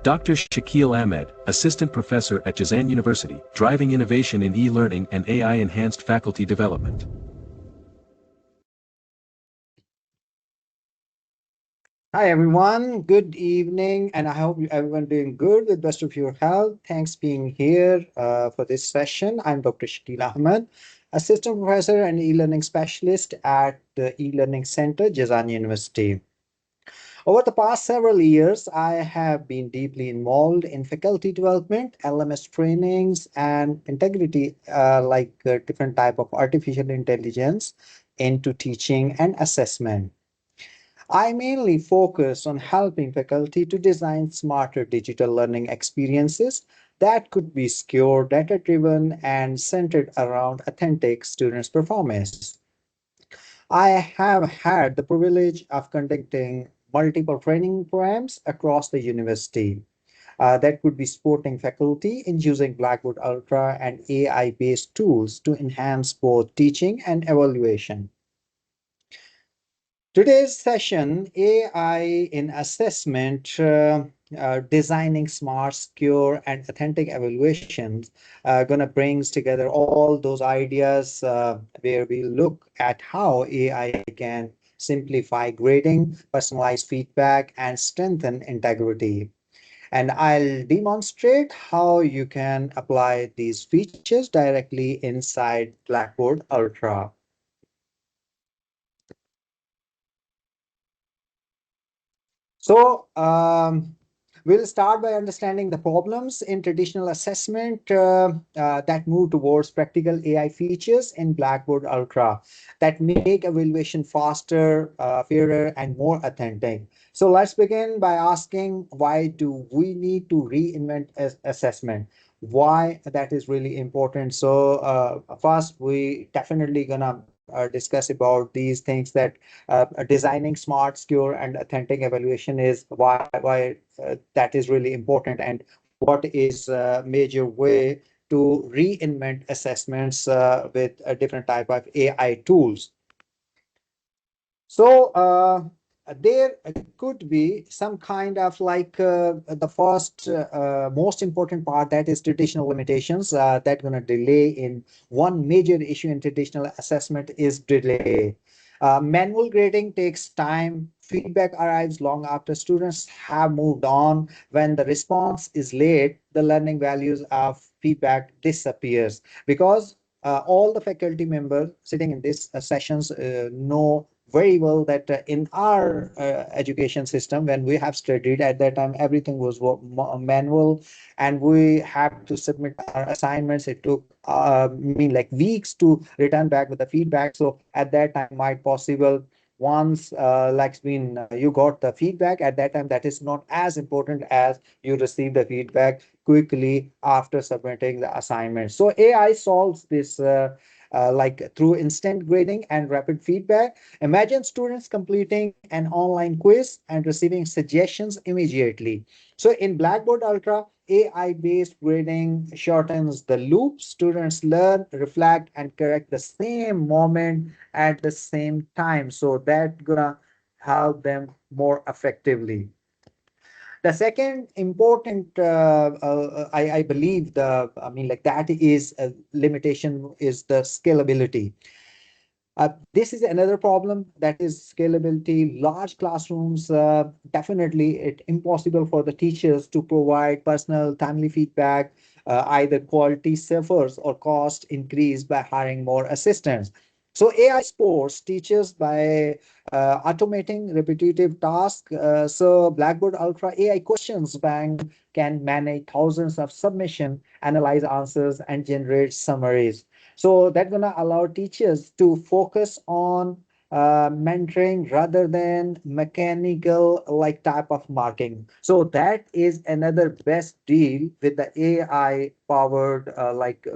Dr. Shakeel Ahmed, Assistant Professor at Jazan University, driving innovation in e-learning and AI-enhanced faculty development. Hi everyone, good evening, and I hope everyone doing good with best of your health. Thanks being here for this session. I'm Dr. Shakeel Ahmed, Assistant Professor and e-learning specialist at the e-learning center, Jazan University. Over the past several years, I have been deeply involved in faculty development, LMS trainings, and integrity, different type of artificial intelligence into teaching and assessment. I mainly focus on helping faculty to design smarter digital learning experiences that could be secure, data-driven, and centered around authentic students' performance. I have had the privilege of conducting multiple training programs across the university that could be supporting faculty in using Blackboard Ultra and AI-based tools to enhance both teaching and evaluation. Today's session, AI in assessment, designing smart, secure, and authentic evaluations, gonna brings together all those ideas where we look at how AI can simplify grading, personalize feedback, and strengthen integrity. And I'll demonstrate how you can apply these features directly inside Blackboard Ultra. So we'll start by understanding the problems in traditional assessment that move towards practical AI features in Blackboard Ultra that make evaluation faster, fairer, and more authentic. So let's begin by asking, why do we need to reinvent assessment? Why that is really important. So first, we definitely gonna discuss about these things that designing smart, secure, and authentic evaluation is why that is really important, and what is a major way to reinvent assessments with a different type of AI tools. So there could be some kind of the first most important part, that is traditional limitations that going to delay in one major issue in traditional assessment is delay. Manual grading takes time. Feedback arrives long after students have moved on. When the response is late, the learning values of feedback disappears because all the faculty members sitting in these sessions know very well that in our education system, when we have studied at that time, everything was manual, and we have to submit our assignments. It took like weeks to return back with the feedback. So at that time might possible, once you got the feedback at that time, that is not as important as you receive the feedback quickly after submitting the assignment. So AI solves this through instant grading and rapid feedback. Imagine students completing an online quiz and receiving suggestions immediately. So in Blackboard Ultra, AI-based grading shortens the loop. Students learn, reflect, and correct the same moment at the same time. So that gonna help them more effectively. The second important, I believe that is a limitation is the scalability. This is another problem, that is scalability. Large classrooms, definitely it impossible for the teachers to provide personal timely feedback. Either quality suffers or cost increase by hiring more assistants. So AI supports teachers by automating repetitive tasks. So Blackboard Ultra AI questions bank can manage thousands of submission, analyze answers, and generate summaries. So that's gonna allow teachers to focus on mentoring rather than mechanical like type of marking. So that is another best deal with the AI powered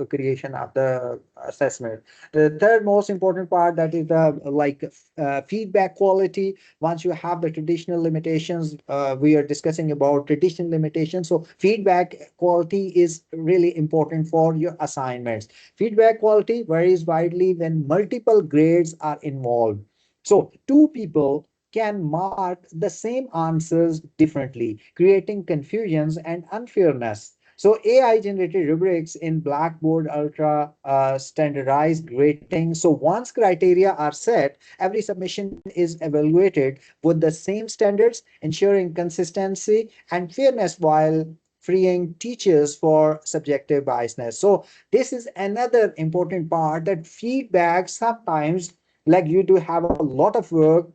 creation of the assessment. The third most important part, that is the feedback quality. Once you have the traditional limitations, we are discussing about traditional limitations. So feedback quality is really important for your assignments. Feedback quality varies widely when multiple grades are involved. So two people can mark the same answers differently, creating confusions and unfairness. So AI generated rubrics in Blackboard Ultra standardized grading. So once criteria are set, every submission is evaluated with the same standards, ensuring consistency and fairness while freeing teachers for subjective biasness. So this is another important part, that feedback sometimes, like you do have a lot of work,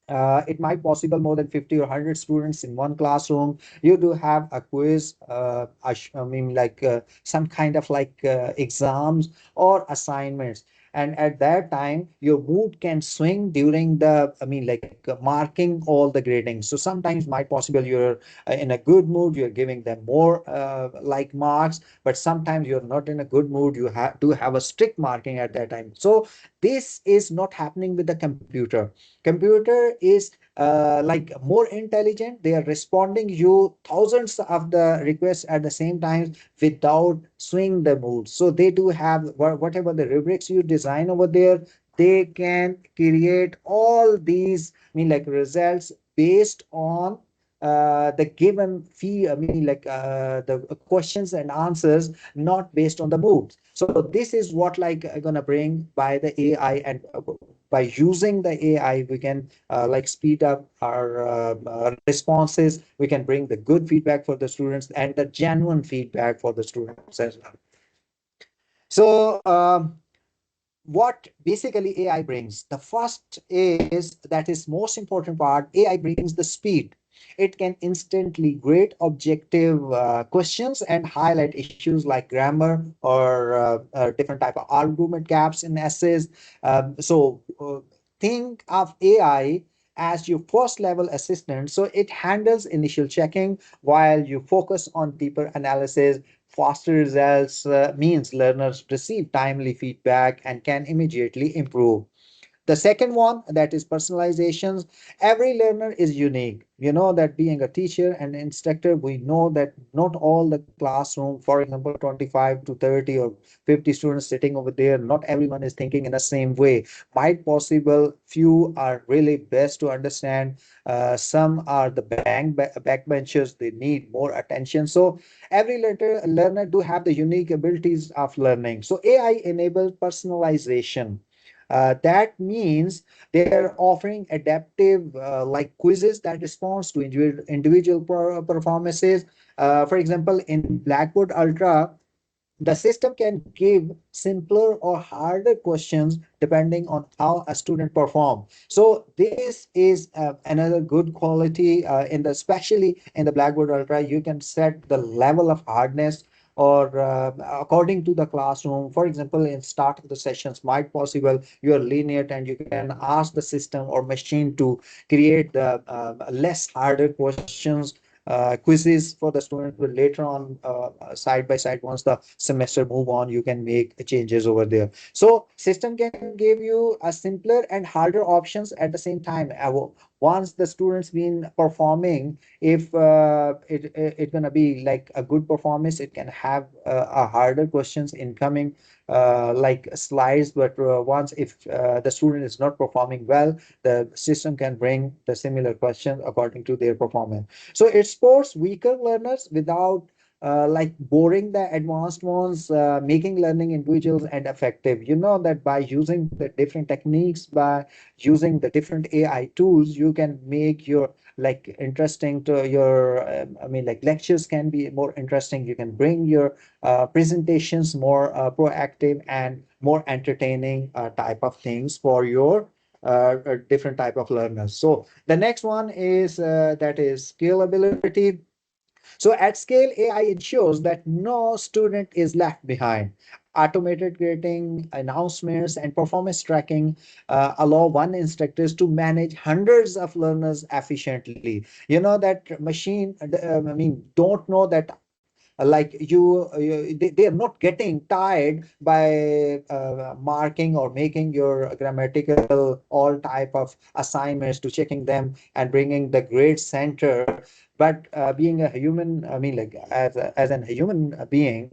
it might possible more than 50 or 100 students in one classroom. You do have a quiz, I mean, like some kind of like exams or assignments. And at that time, your mood can swing during the, I mean, like marking all the grading. So sometimes might possible you're in a good mood, you're giving them more like marks, but sometimes you're not in a good mood, you have to have a strict marking at that time. So this is not happening with the computer. Computer is like more intelligent. They are responding you thousands of the requests at the same time without swing the mood. So they do have whatever the rubrics you design over there, they can create all these, I mean, like results based on the given fee, I mean, like the questions and answers, not based on the moods. So this is what like gonna bring by the AI, and by using the AI, we can like speed up our responses. We can bring the good feedback for the students and the genuine feedback for the students as well. So what basically AI brings, the first is, that is most important part, AI brings the speed. It can instantly grade objective questions and highlight issues like grammar or different type of argument gaps in essays. So think of AI as your first level assistant. So it handles initial checking while you focus on deeper analysis. Faster results means learners receive timely feedback and can immediately improve. The second one, that is personalizations. Every learner is unique. You know that being a teacher and instructor, we know that not all the classroom, for example, 25 to 30 or 50 students sitting over there, not everyone is thinking in the same way. Might possible few are really best to understand. Some are the backbenchers, they need more attention. So every learner do have the unique abilities of learning. So AI enables personalization. That means they're offering adaptive like quizzes that responds to individual performances. For example, in Blackboard Ultra, the system can give simpler or harder questions depending on how a student perform. So this is another good quality in the, especially in the Blackboard Ultra. You can set the level of hardness or according to the classroom. For example, in start of the sessions, might possible you are lenient and you can ask the system or machine to create the less harder questions, quizzes for the students. But later on, side by side, once the semester move on, you can make changes over there. So system can give you a simpler and harder options at the same time. Once the students been performing, if it gonna be like a good performance, it can have a harder questions incoming like slides. But once if the student is not performing well, the system can bring the similar questions according to their performance. So it supports weaker learners without like boring the advanced ones, making learning individuals and effective. You know that by using the different techniques, by using the different AI tools, you can make your like interesting to your, I mean, like lectures can be more interesting. You can bring your presentations more proactive and more entertaining type of things for your different type of learners. So the next one is that is scalability. So at scale, AI ensures that no student is left behind. Automated grading, announcements, and performance tracking allow one instructors to manage hundreds of learners efficiently. You know that machine, I mean, don't know that like they are not getting tired by marking or making your grammatical all type of assignments to checking them and bringing the grade center. But being a human, I mean, like as an human being,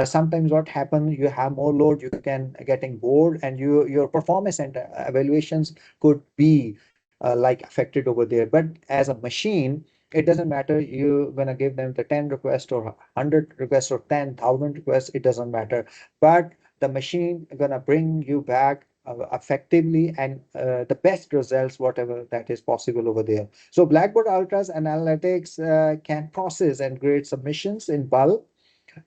sometimes what happens, you have more load, you can getting bored, and your performance and evaluations could be like affected over there. But as a machine, it doesn't matter. You're gonna give them the 10 requests or 100 requests or 10,000 requests. It doesn't matter. But the machine gonna bring you back effectively and the best results, whatever that is possible over there. So Blackboard Ultra's analytics can process and grade submissions in bulk.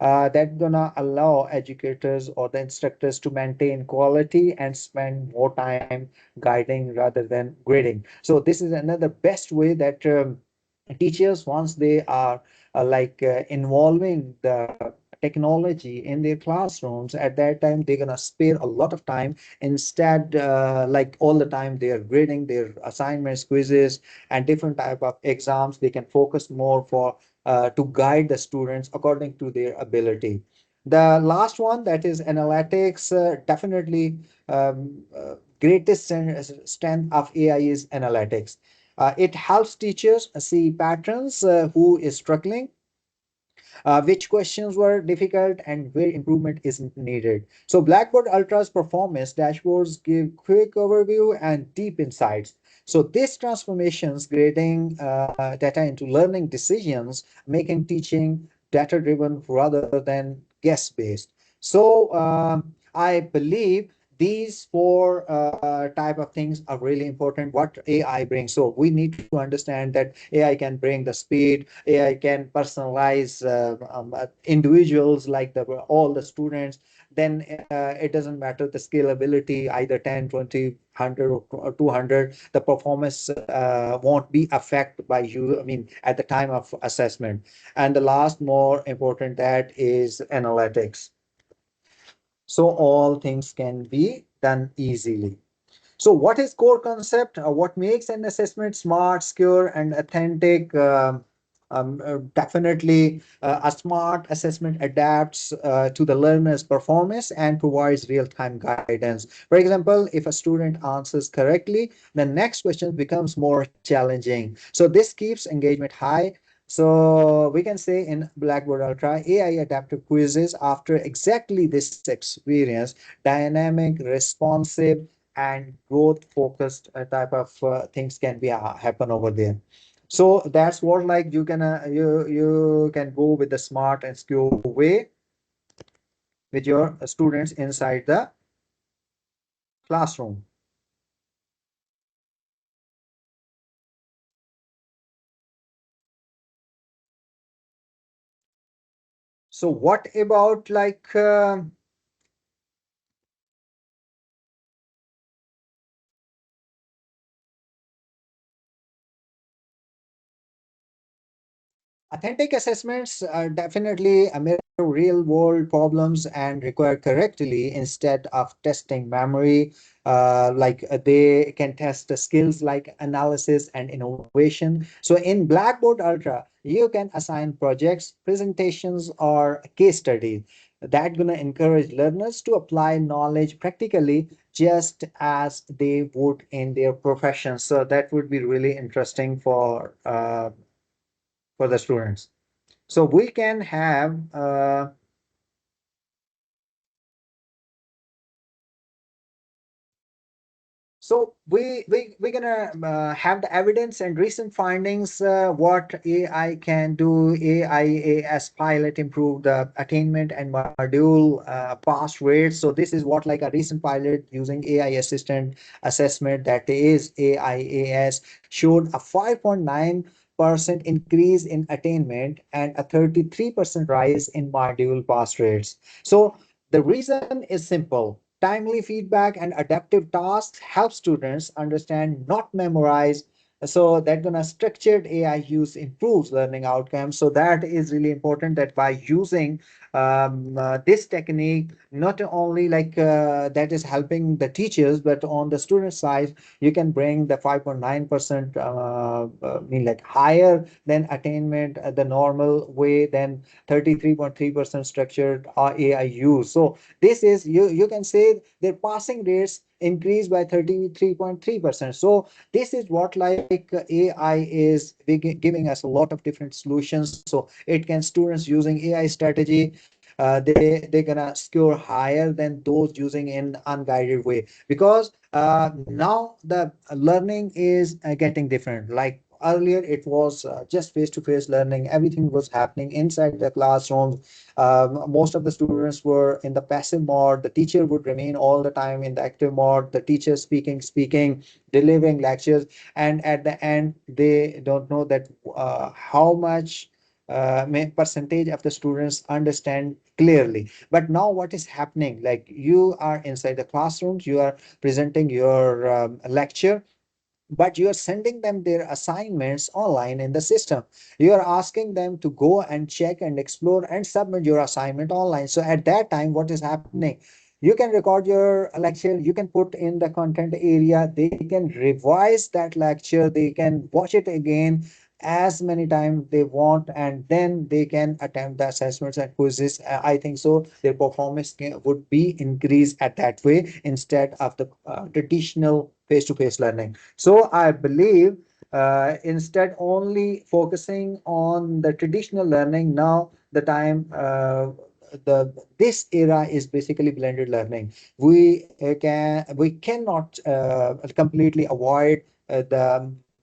That's gonna allow educators or the instructors to maintain quality and spend more time guiding rather than grading. So this is another best way that teachers, once they are involving the technology in their classrooms, at that time they're gonna spare a lot of time. Instead, like all the time they're grading their assignments, quizzes, and different type of exams, they can focus more for to guide the students according to their ability. The last one, that is analytics, definitely greatest strength of AI is analytics. It helps teachers see patterns, who is struggling, which questions were difficult, and where improvement is needed. So Blackboard Ultra's performance dashboards give quick overview and deep insights. So this transformations grading data into learning decisions, making teaching data driven rather than guess based. So I believe these four type of things are really important what AI brings. So we need to understand that AI can bring the speed, AI can personalize individuals like all the students. Then it doesn't matter the scalability, either 10, 20, 100 or 200, the performance won't be affected by you, I mean, at the time of assessment. And the last more important, that is analytics. So all things can be done easily. So what is core concept? What makes an assessment smart, secure, and authentic? Definitely, a smart assessment adapts to the learner's performance and provides real-time guidance. For example, if a student answers correctly, the next question becomes more challenging. So this keeps engagement high. So we can say in Blackboard Ultra, AI adaptive quizzes after exactly this experience, dynamic, responsive, and growth focused type of things can be happen over there. So that's what, like, you can go with the smart and secure way with your students inside the classroom. So what about authentic assessments are definitely a mirror real world problems and require correctly instead of testing memory. They can test the skills like analysis and innovation. So in Blackboard Ultra, you can assign projects, presentations, or case studies that gonna encourage learners to apply knowledge practically just as they would in their profession. So that would be really interesting for the students. So we can have so we're gonna have the evidence and recent findings. What AI can do. AIAS pilot improve the attainment and module pass rates. So this is what, like, a recent pilot using AI assistant assessment, that is AIAS, showed a 5.9% increase in attainment and a 33% rise in module pass rates. So the reason is simple. Timely feedback and adaptive tasks help students understand, not memorize. So that gonna structured AI use improves learning outcomes. So that is really important, that by using this technique, not only that is helping the teachers, but on the student side, you can bring the 5.9% mean like higher than attainment the normal way than 33.3% structured AI use. So this is, you can say their passing rates increased by 33.3%. So this is what, like, AI is giving us a lot of different solutions. So it can students using AI strategy they're gonna score higher than those using in unguided way, because now the learning is getting different. Like earlier it was just face-to-face learning, everything was happening inside the classrooms. Most of the students were in the passive mode, the teacher would remain all the time in the active mode, the teacher speaking, delivering lectures, and at the end they don't know that how much percentage of the students understand clearly. But now what is happening, like you are inside the classrooms, you are presenting your lecture, but you are sending them their assignments online in the system. You are asking them to go and check and explore and submit your assignment online. So at that time, what is happening, you can record your lecture, you can put in the content area, they can revise that lecture, they can watch it again as many times they want, and then they can attempt the assessments and quizzes. I think so their performance would be increased at that way, instead of the traditional face-to-face learning. So I believe instead only focusing on the traditional learning, now the time the this era is basically blended learning. We cannot completely avoid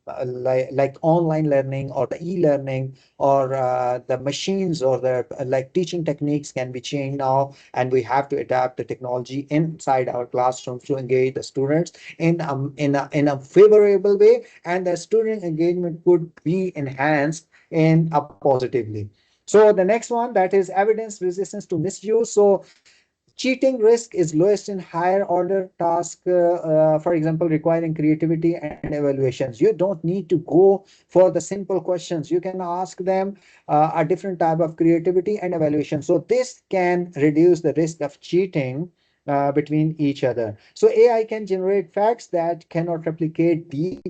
like online learning or the e-learning, or the machines, or the like teaching techniques can be changed now, and we have to adapt the technology inside our classrooms to engage the students in a favorable way, and the student engagement could be enhanced in a positively. So the next one, that is evidence resistance to misuse. So cheating risk is lowest in higher order task, for example, requiring creativity and evaluations. You don't need to go for the simple questions. You can ask them a different type of creativity and evaluation. So this can reduce the risk of cheating between each other. So AI can generate facts that cannot replicate deep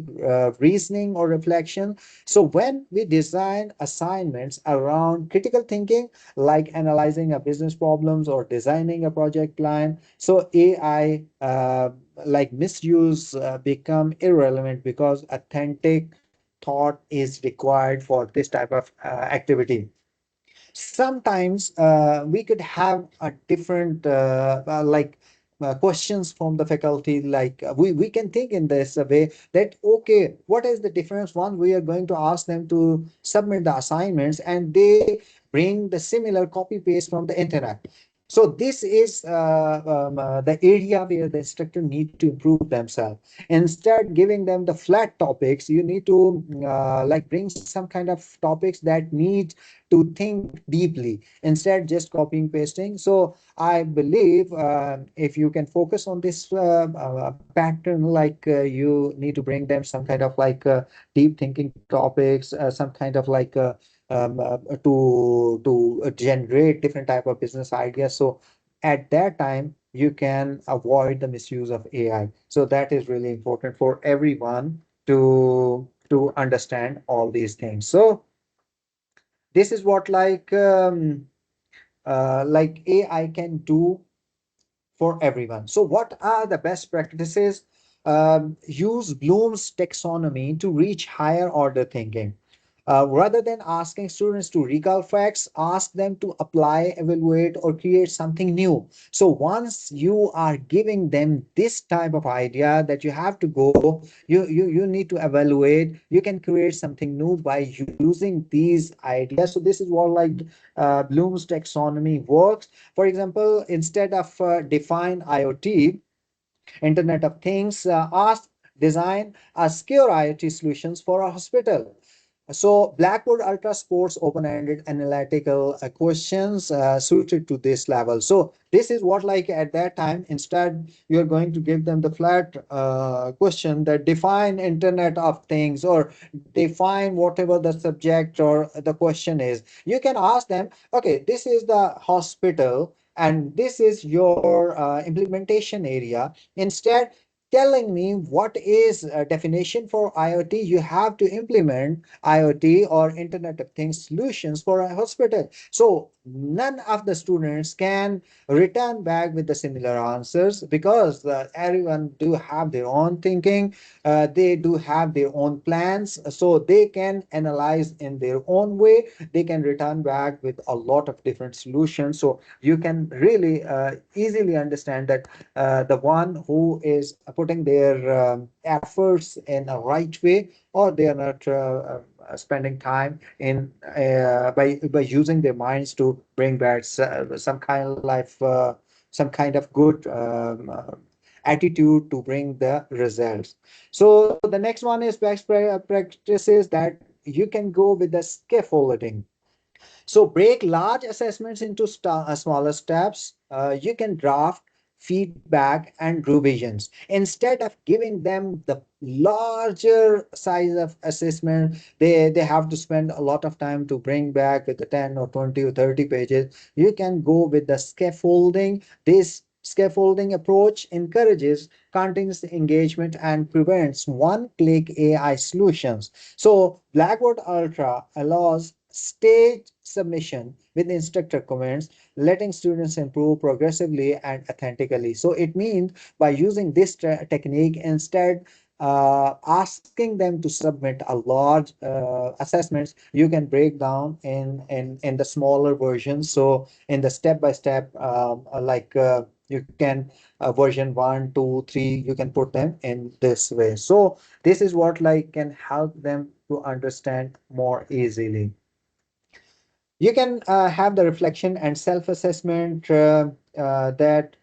reasoning or reflection. So when we design assignments around critical thinking, like analyzing a business problems or designing a project plan, so AI like misuse become irrelevant, because authentic thought is required for this type of activity. Sometimes we could have a different questions from the faculty, like we can think in this way that, okay, what is the difference, one we are going to ask them to submit the assignments and they bring the similar copy paste from the internet. So this is the area where the instructor need to improve themselves. Instead giving them the flat topics, you need to like bring some kind of topics that need to think deeply, instead just copying pasting. So I believe if you can focus on this pattern, like you need to bring them some kind of like deep thinking topics, some kind of like to generate different type of business ideas. So at that time you can avoid the misuse of AI. So that is really important for everyone to understand all these things. So this is what like AI can do for everyone. So what are the best practices? Use Bloom's taxonomy to reach higher order thinking. Rather than asking students to recall facts, ask them to apply, evaluate, or create something new. So once you are giving them this type of idea that you have to go, you need to evaluate, you can create something new by using these ideas. So this is what like Bloom's taxonomy works. For example, instead of define IoT, Internet of Things, ask design a secure IoT solutions for a hospital. So Blackboard Ultra supports open-ended analytical questions suited to this level. So this is what like at that time, instead you're going to give them the flat question that define Internet of Things, or define whatever the subject or the question is. You can ask them, okay, this is the hospital and this is your implementation area. Instead telling me what is a definition for IoT, you have to implement IoT or Internet of Things solutions for a hospital. So none of the students can return back with the similar answers, because everyone do have their own thinking, they do have their own plans, so they can analyze in their own way, they can return back with a lot of different solutions. So you can really easily understand that the one who is putting their efforts in a right way, or they are not spending time in by using their minds to bring back some kind of life, some kind of good attitude to bring the results. So the next one is best practices that you can go with the scaffolding. So break large assessments into smaller steps. You can draft feedback and revisions instead of giving them the larger size of assessment. They have to spend a lot of time to bring back with the 10 or 20 or 30 pages. You can go with the scaffolding. This scaffolding approach encourages continuous engagement and prevents one-click AI solutions. So Blackboard Ultra allows stage submission with instructor comments, letting students improve progressively and authentically. So it means by using this technique, instead asking them to submit a large assessments, you can break down in the smaller versions. So in the step by step, you can version 1, 2, 3, you can put them in this way. So this is what like can help them to understand more easily. You can have the reflection and self-assessment that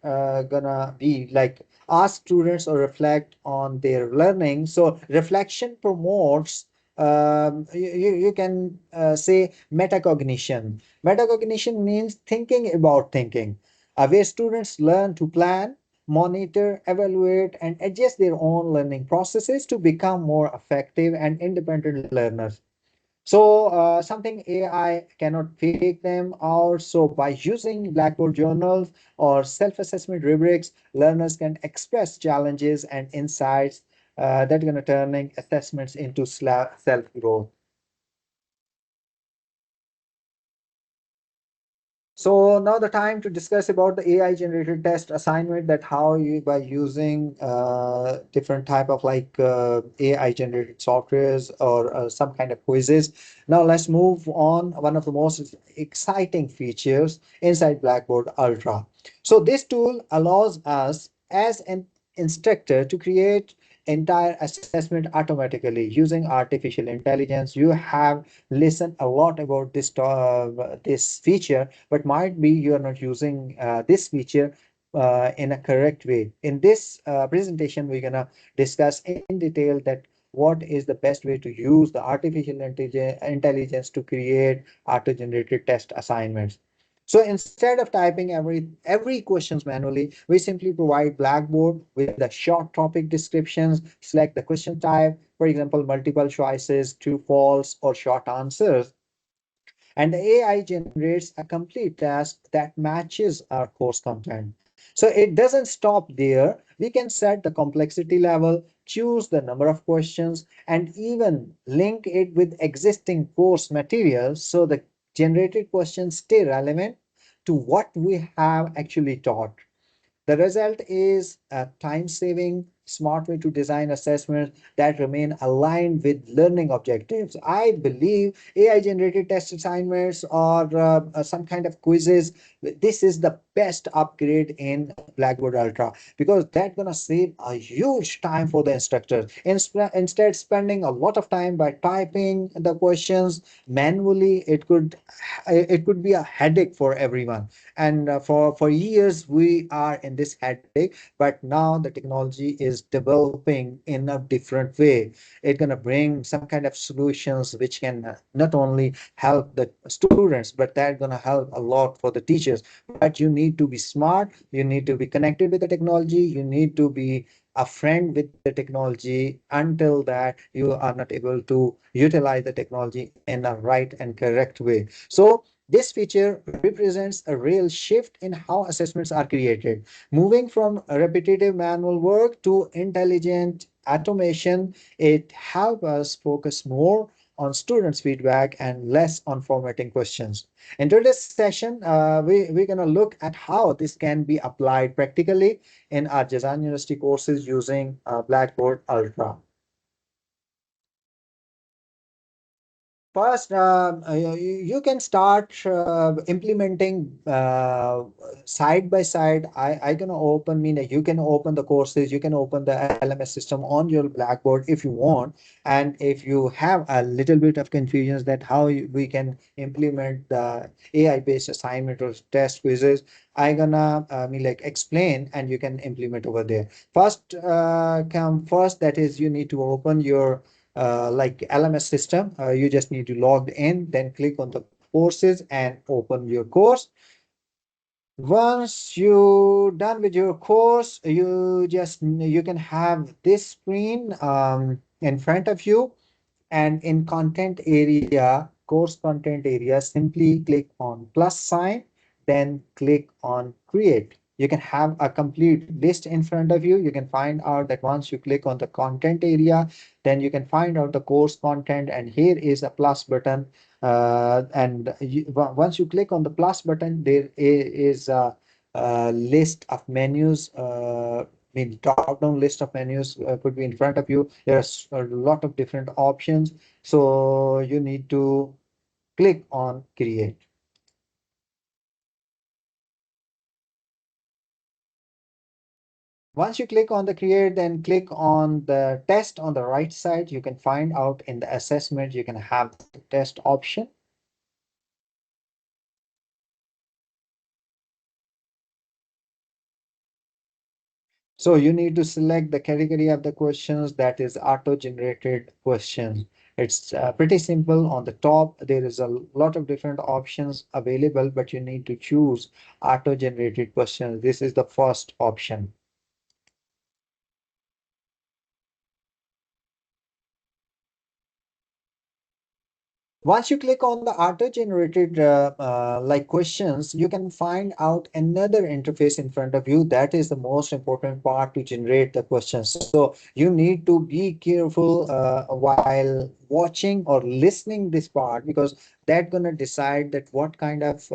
gonna be like ask students or reflect on their learning. So reflection promotes you can say metacognition. Metacognition means thinking about thinking, where students learn to plan, monitor, evaluate, and adjust their own learning processes to become more effective and independent learners. So something AI cannot fake them out. So by using Blackboard journals or self-assessment rubrics, learners can express challenges and insights that are going to turning assessments into self-growth. So now the time to discuss about the AI generated test assignment, that how you by using different type of like AI generated softwares or some kind of quizzes. Now let's move on. One of the most exciting features inside Blackboard Ultra. So this tool allows us as an instructor to create entire assessment automatically using artificial intelligence. You have listened a lot about this feature, but might be you are not using this feature in a correct way. In this presentation, we're gonna discuss in detail that what is the best way to use the artificial intelligence to create auto-generated test assignments. So instead of typing every questions manually, we simply provide Blackboard with the short topic descriptions, select the question type, for example, multiple choices, true, false, or short answers, and the AI generates a complete task that matches our course content. So it doesn't stop there. We can set the complexity level, choose the number of questions, and even link it with existing course materials so the generated questions stay relevant to what we have actually taught. The result is a time-saving, smart way to design assessments that remain aligned with learning objectives. I believe AI-generated test assignments or some kind of quizzes, this is the best upgrade in Blackboard Ultra, because that's gonna save a huge time for the instructors. Instead spending a lot of time by typing the questions manually, it could be a headache for everyone. And for years we are in this headache, but now the technology is developing in a different way. It's going to bring some kind of solutions which can not only help the students, but that's going to help a lot for the teachers. But you need to be smart, you need to be connected with the technology, you need to be a friend with the technology. Until that, you are not able to utilize the technology in a right and correct way. So this feature represents a real shift in how assessments are created, moving from repetitive manual work to intelligent automation. It helps us focus more on students' feedback and less on formatting questions. In today's session, we're going to look at how this can be applied practically in our Jazan University courses using Blackboard Ultra. First, you can start implementing side by side. I can open, mean you can open the courses, you can open the LMS system on your Blackboard if you want. And if you have a little bit of confusions that how we can implement the AI-based assignment or test quizzes, I gonna like explain and you can implement over there. First, come first, that is you need to open your like LMS system. You just need to log in, then click on the courses and open your course. Once you done with your course, you can have this screen in front of you, and in content area, course content area, simply click on plus sign, then click on create. You can have a complete list in front of you. You can find out that once you click on the content area, then you can find out the course content, and here is a plus button. Once you click on the plus button, there is a list of menus. Mean drop down list of menus could be in front of you. There's a lot of different options, so you need to click on create. Once you click on the create, then click on the test on the right side. You can find out in the assessment, you can have the test option. So you need to select the category of the questions, that is auto-generated questions. It's pretty simple. On the top, there is a lot of different options available, but you need to choose auto-generated questions. This is the first option. Once you click on the auto-generated like questions, you can find out another interface in front of you. That is the most important part to generate the questions. So you need to be careful while watching or listening this part, because that's gonna decide that what kind of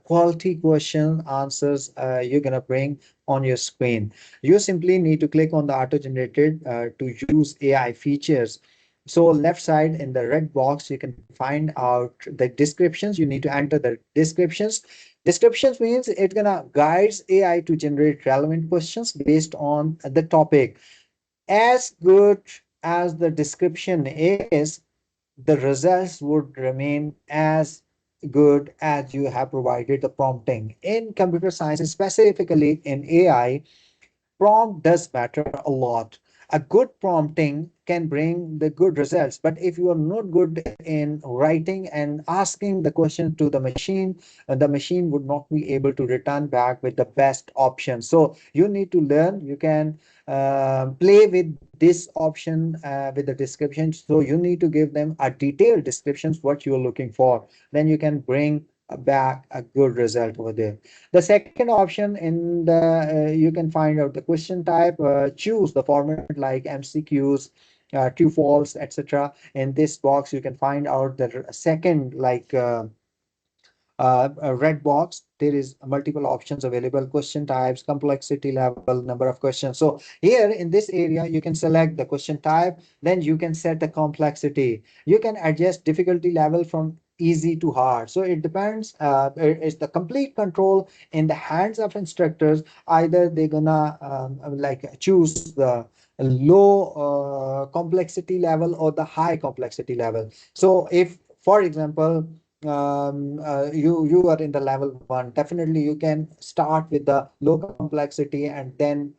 quality question answers you're gonna bring on your screen. You simply need to click on the auto-generated to use AI features. So left side in the red box, you can find out the descriptions. You need to enter the descriptions. Descriptions means it's gonna guides AI to generate relevant questions based on the topic. As good as the description is, the results would remain as good as you have provided the prompting. In computer science, specifically in AI, prompt does matter a lot. A good prompting can bring the good results, but if you are not good in writing and asking the question to the machine would not be able to return back with the best option. So you need to learn. You can play with this option with the description. So you need to give them a detailed descriptions what you are looking for. Then you can bring back a good result over there. The second option in the you can find out the question type, choose the format like MCQs, true, false, etc. In this box, you can find out the second a red box. There is multiple options available: question types, complexity level, number of questions. So here in this area, you can select the question type, then you can set the complexity. You can adjust difficulty level from easy to hard. So it depends. It's the complete control in the hands of instructors. Either they're gonna choose the low complexity level or the high complexity level. So if, for example, you are in the level one, definitely you can start with the low complexity, and then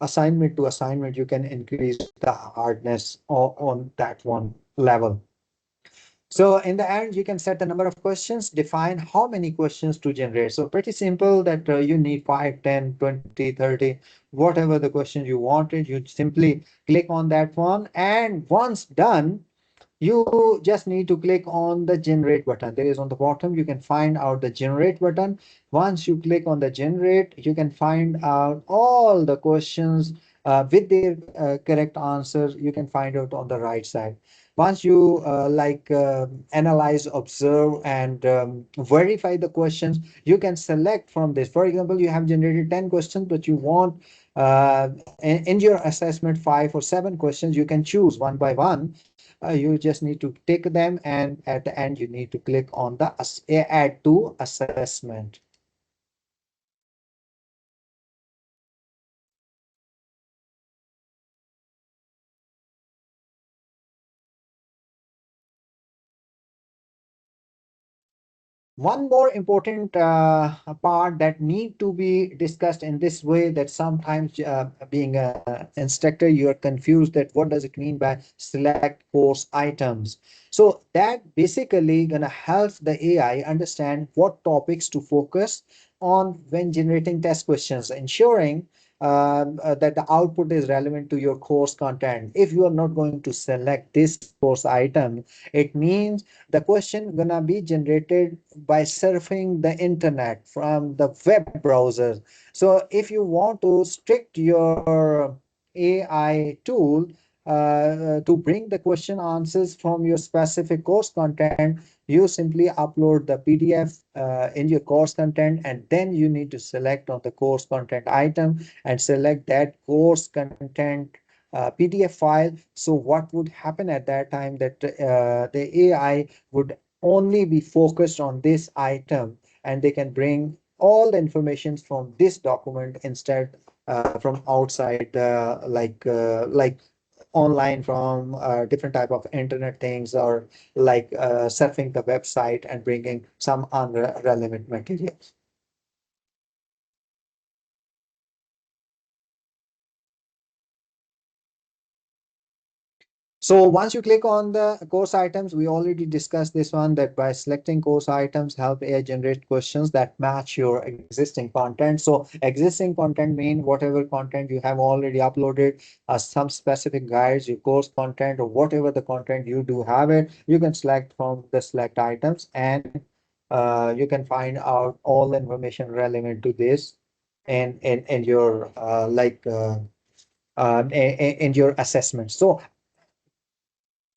assignment to assignment you can increase the hardness on that one level. So in the end, you can set the number of questions, define how many questions to generate. So pretty simple that you need 5, 10, 20, 30, whatever the question you wanted. You simply click on that one, and once done, you just need to click on the generate button. There is on the bottom, you can find out the generate button. Once you click on the generate, you can find out all the questions with their correct answer. You can find out on the right side. Once you analyze, observe, and verify the questions, you can select from this. For example, you have generated 10 questions, but you want in your assessment 5 or 7 questions. You can choose one by one. You just need to take them, and at the end, you need to click on the add to assessment. One more important part that need to be discussed in this way, that sometimes being an instructor, you are confused that what does it mean by select course items. So that basically gonna help the AI understand what topics to focus on when generating test questions, ensuring that the output is relevant to your course content. If you are not going to select this course item, it means the question gonna be generated by surfing the internet from the web browser. So if you want to strict your AI tool to bring the question answers from your specific course content, you simply upload the PDF in your course content, and then you need to select on the course content item and select that course content PDF file. So what would happen at that time, that the AI would only be focused on this item, and they can bring all the information from this document instead from outside, like online from different type of internet things, or like surfing the website and bringing some unrelevant materials. So once you click on the course items, we already discussed this one, that by selecting course items, help AI generate questions that match your existing content. So existing content mean whatever content you have already uploaded, some specific guides, your course content, or whatever the content you do have it, you can select from the select items, and you can find out all the information relevant to this in your in your assessment. So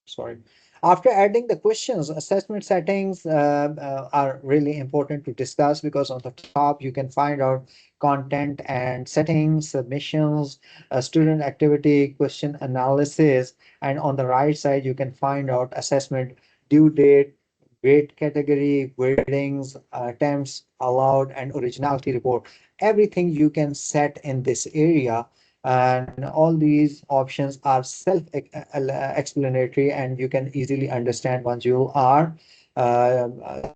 sorry. After adding the questions, assessment settings are really important to discuss, because on the top you can find out content and settings, submissions, student activity, question analysis, and on the right side you can find out assessment due date, grade category, gradings, attempts allowed, and originality report. Everything you can set in this area, and all these options are self-explanatory, and you can easily understand once you are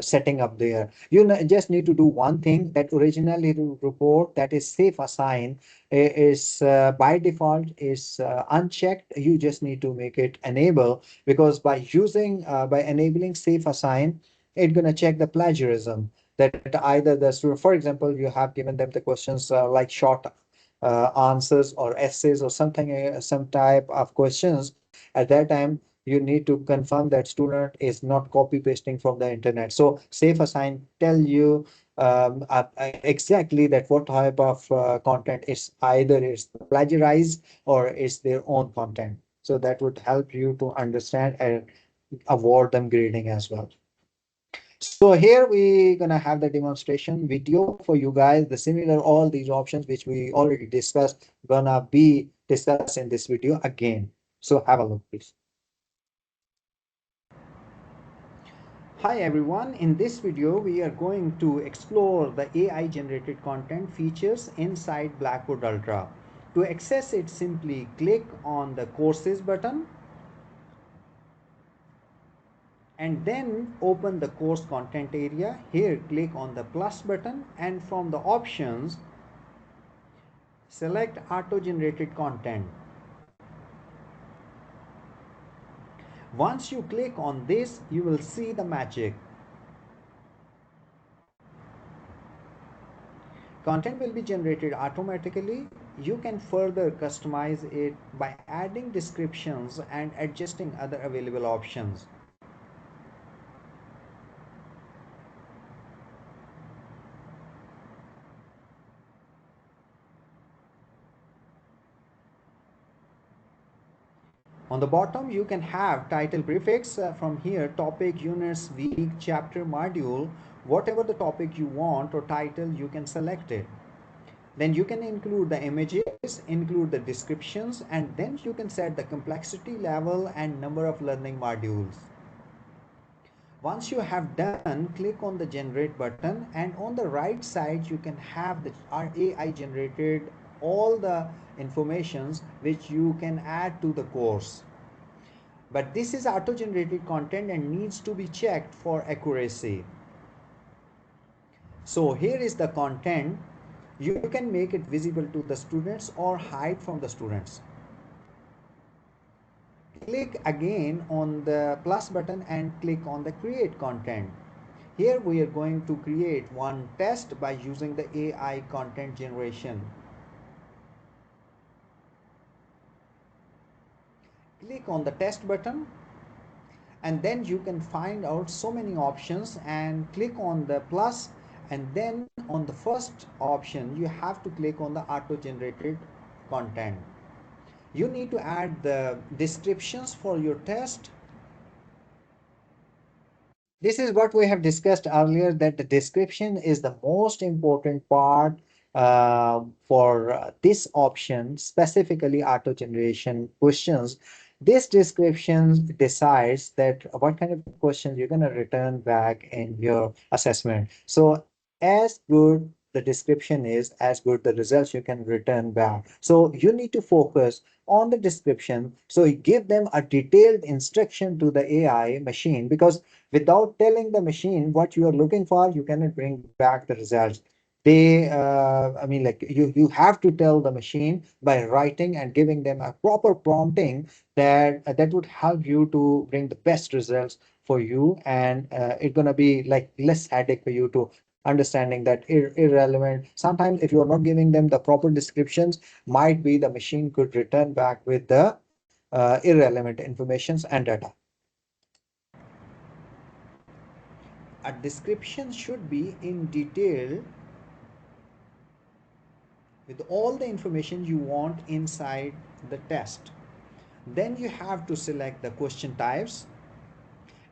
setting up there. You just need to do one thing, that originally report, that is safe assign, is by default is unchecked. You just need to make it enable, because by using by enabling safe assign, it's going to check the plagiarism, that either the student, for example, you have given them the questions like short answers or essays or something, some type of questions. At that time, you need to confirm that student is not copy pasting from the internet. So safe assign tell you exactly that what type of content is, either is plagiarized or is their own content. So that would help you to understand and avoid them grading as well. So here we gonna have the demonstration video for you guys. The similar, all these options which we already discussed gonna be discussed in this video again. So have a look, please. Hi everyone, in this video we are going to explore the AI generated content features inside Blackboard Ultra. To access it, simply click on the courses button and then open the course content area. Here click on the plus button, and from the options select auto generated content. Once you click on this, you will see the magic. Content will be generated automatically. You can further customize it by adding descriptions and adjusting other available options. On the bottom, you can have title prefix from here, topic, units, week, chapter, module, whatever the topic you want or title, you can select it. Then you can include the images, include the descriptions, and then you can set the complexity level and number of learning modules. Once you have done, click on the generate button, and on the right side you can have the AI generated all the informations which you can add to the course. But this is auto generated content and needs to be checked for accuracy. So here is the content. You can make it visible to the students or hide from the students. Click again on the plus button and click on the create content. Here we are going to create one test by using the AI content generation. Click on the test button, and then you can find out so many options, and click on the plus, and then on the first option you have to click on the auto generated content. You need to add the descriptions for your test. This is what we have discussed earlier, that the description is the most important part for this option, specifically auto generation questions. This description decides that what kind of questions you're going to return back in your assessment. So as good the description is, as good the results you can return back. So you need to focus on the description. So you give them a detailed instruction to the AI machine, because without telling the machine what you are looking for, you cannot bring back the results. I mean, like you have to tell the machine by writing and giving them a proper prompting that would help you to bring the best results for you, and it's gonna be like less headache for you to understanding that irrelevant. Sometimes if you are not giving them the proper descriptions, might be the machine could return back with the irrelevant informations and data. A description should be in detail with all the information you want inside the test. Then you have to select the question types,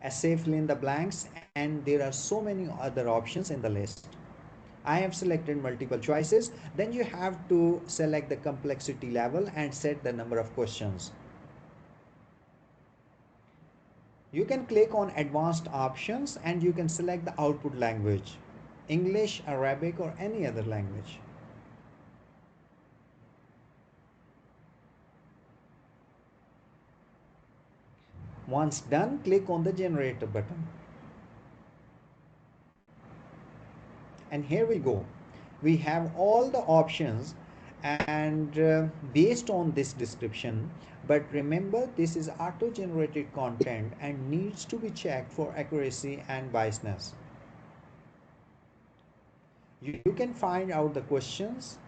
essay fill in the blanks, and there are so many other options in the list. I have selected multiple choices. Then you have to select the complexity level and set the number of questions. You can click on advanced options and you can select the output language, English, Arabic, or any other language. Once done, click on the generator button. And here we go. We have all the options, and based on this description, but remember this is auto generated content and needs to be checked for accuracy and biasness. You can find out the questions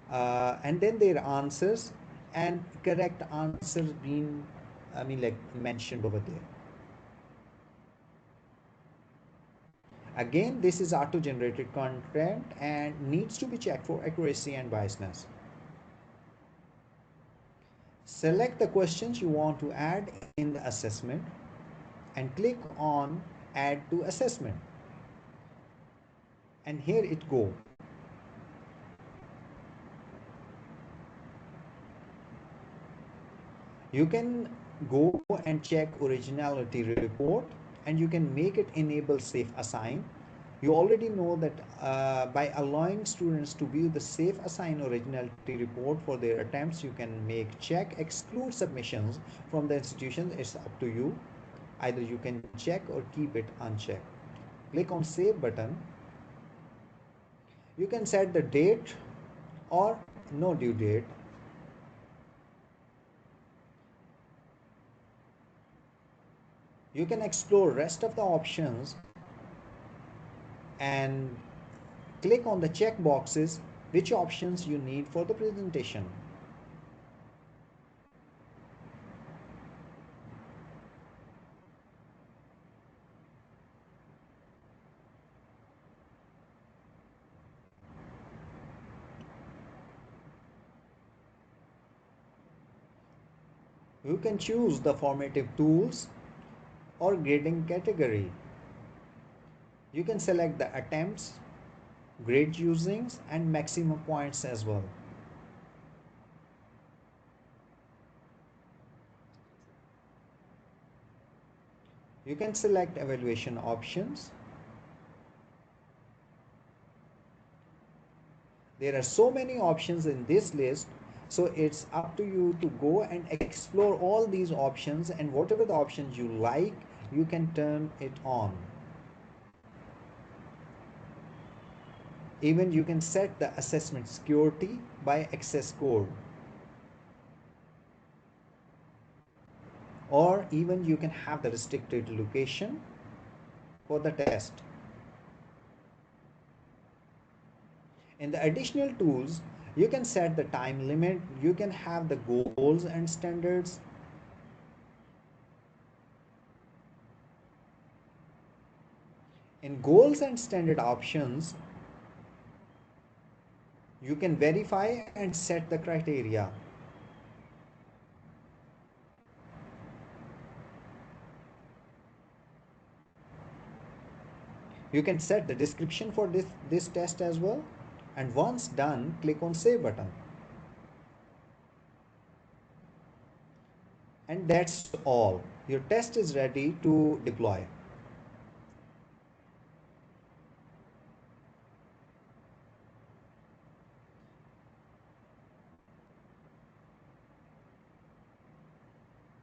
and then their answers, and correct answers being like mentioned over there. Again, this is auto generated content and needs to be checked for accuracy and biasness. Select the questions you want to add in the assessment and click on add to assessment, and here it go. You can go and check originality report, and you can make it enable safe assign. You already know that by allowing students to view the safe assign originality report for their attempts, you can make check exclude submissions from the institution. It's up to you. Either you can check or keep it unchecked. Click on save button. You can set the date or no due date. You can explore rest of the options and click on the check boxes which options you need for the presentation. You can choose the formative tools or grading category. You can select the attempts, grade usings, and maximum points as well. You can select evaluation options. There are so many options in this list, so it's up to you to go and explore all these options, and whatever the options you like, you can turn it on. Even you can set the assessment security by access code, or even you can have the restricted location for the test. In the additional tools, you can set the time limit, you can have the goals and standards. In goals and standard options, you can verify and set the criteria. You can set the description for this test as well. And once done, click on Save button. And that's all. Your test is ready to deploy.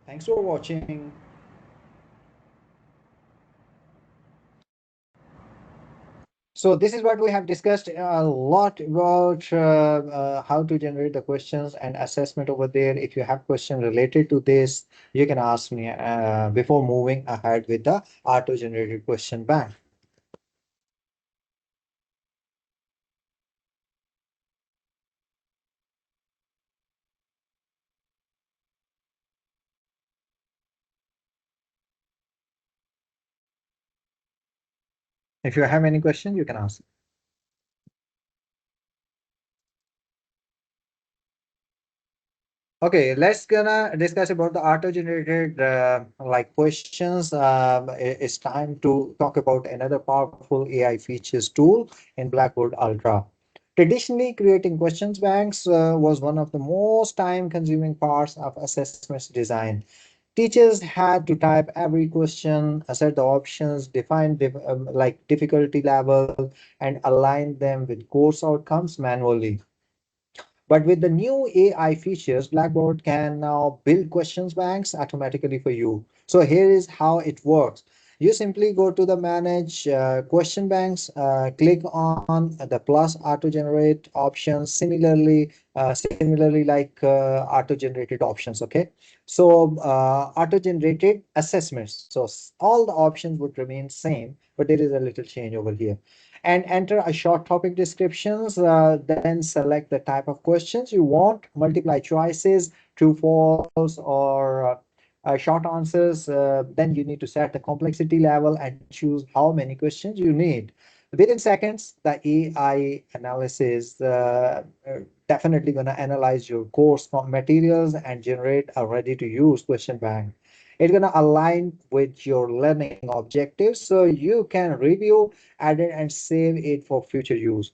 Thanks for watching. So this is what we have discussed a lot about how to generate the questions and assessment over there. If you have questions related to this, you can ask me before moving ahead with the auto-generated question bank. If you have any question, you can ask. Okay, let's gonna discuss about the auto-generated like questions. It's time to talk about another powerful AI features tool in Blackboard Ultra. Traditionally, creating questions banks was one of the most time-consuming parts of assessments design. Teachers had to type every question, set the options, define like difficulty level, and align them with course outcomes manually. But with the new AI features, Blackboard can now build questions banks automatically for you. So here is how it works. You simply go to the manage question banks, click on the plus auto generate options, similarly like auto generated options. Okay. So auto generated assessments. So all the options would remain same, but there is a little change over here, and enter a short topic descriptions. Then select the type of questions you want, multiply choices, true, false, or short answers. Then you need to set the complexity level and choose how many questions you need. Within seconds, the AI analysis definitely going to analyze your course materials and generate a ready to use question bank. It's going to align with your learning objectives so you can review, edit, and save it for future use.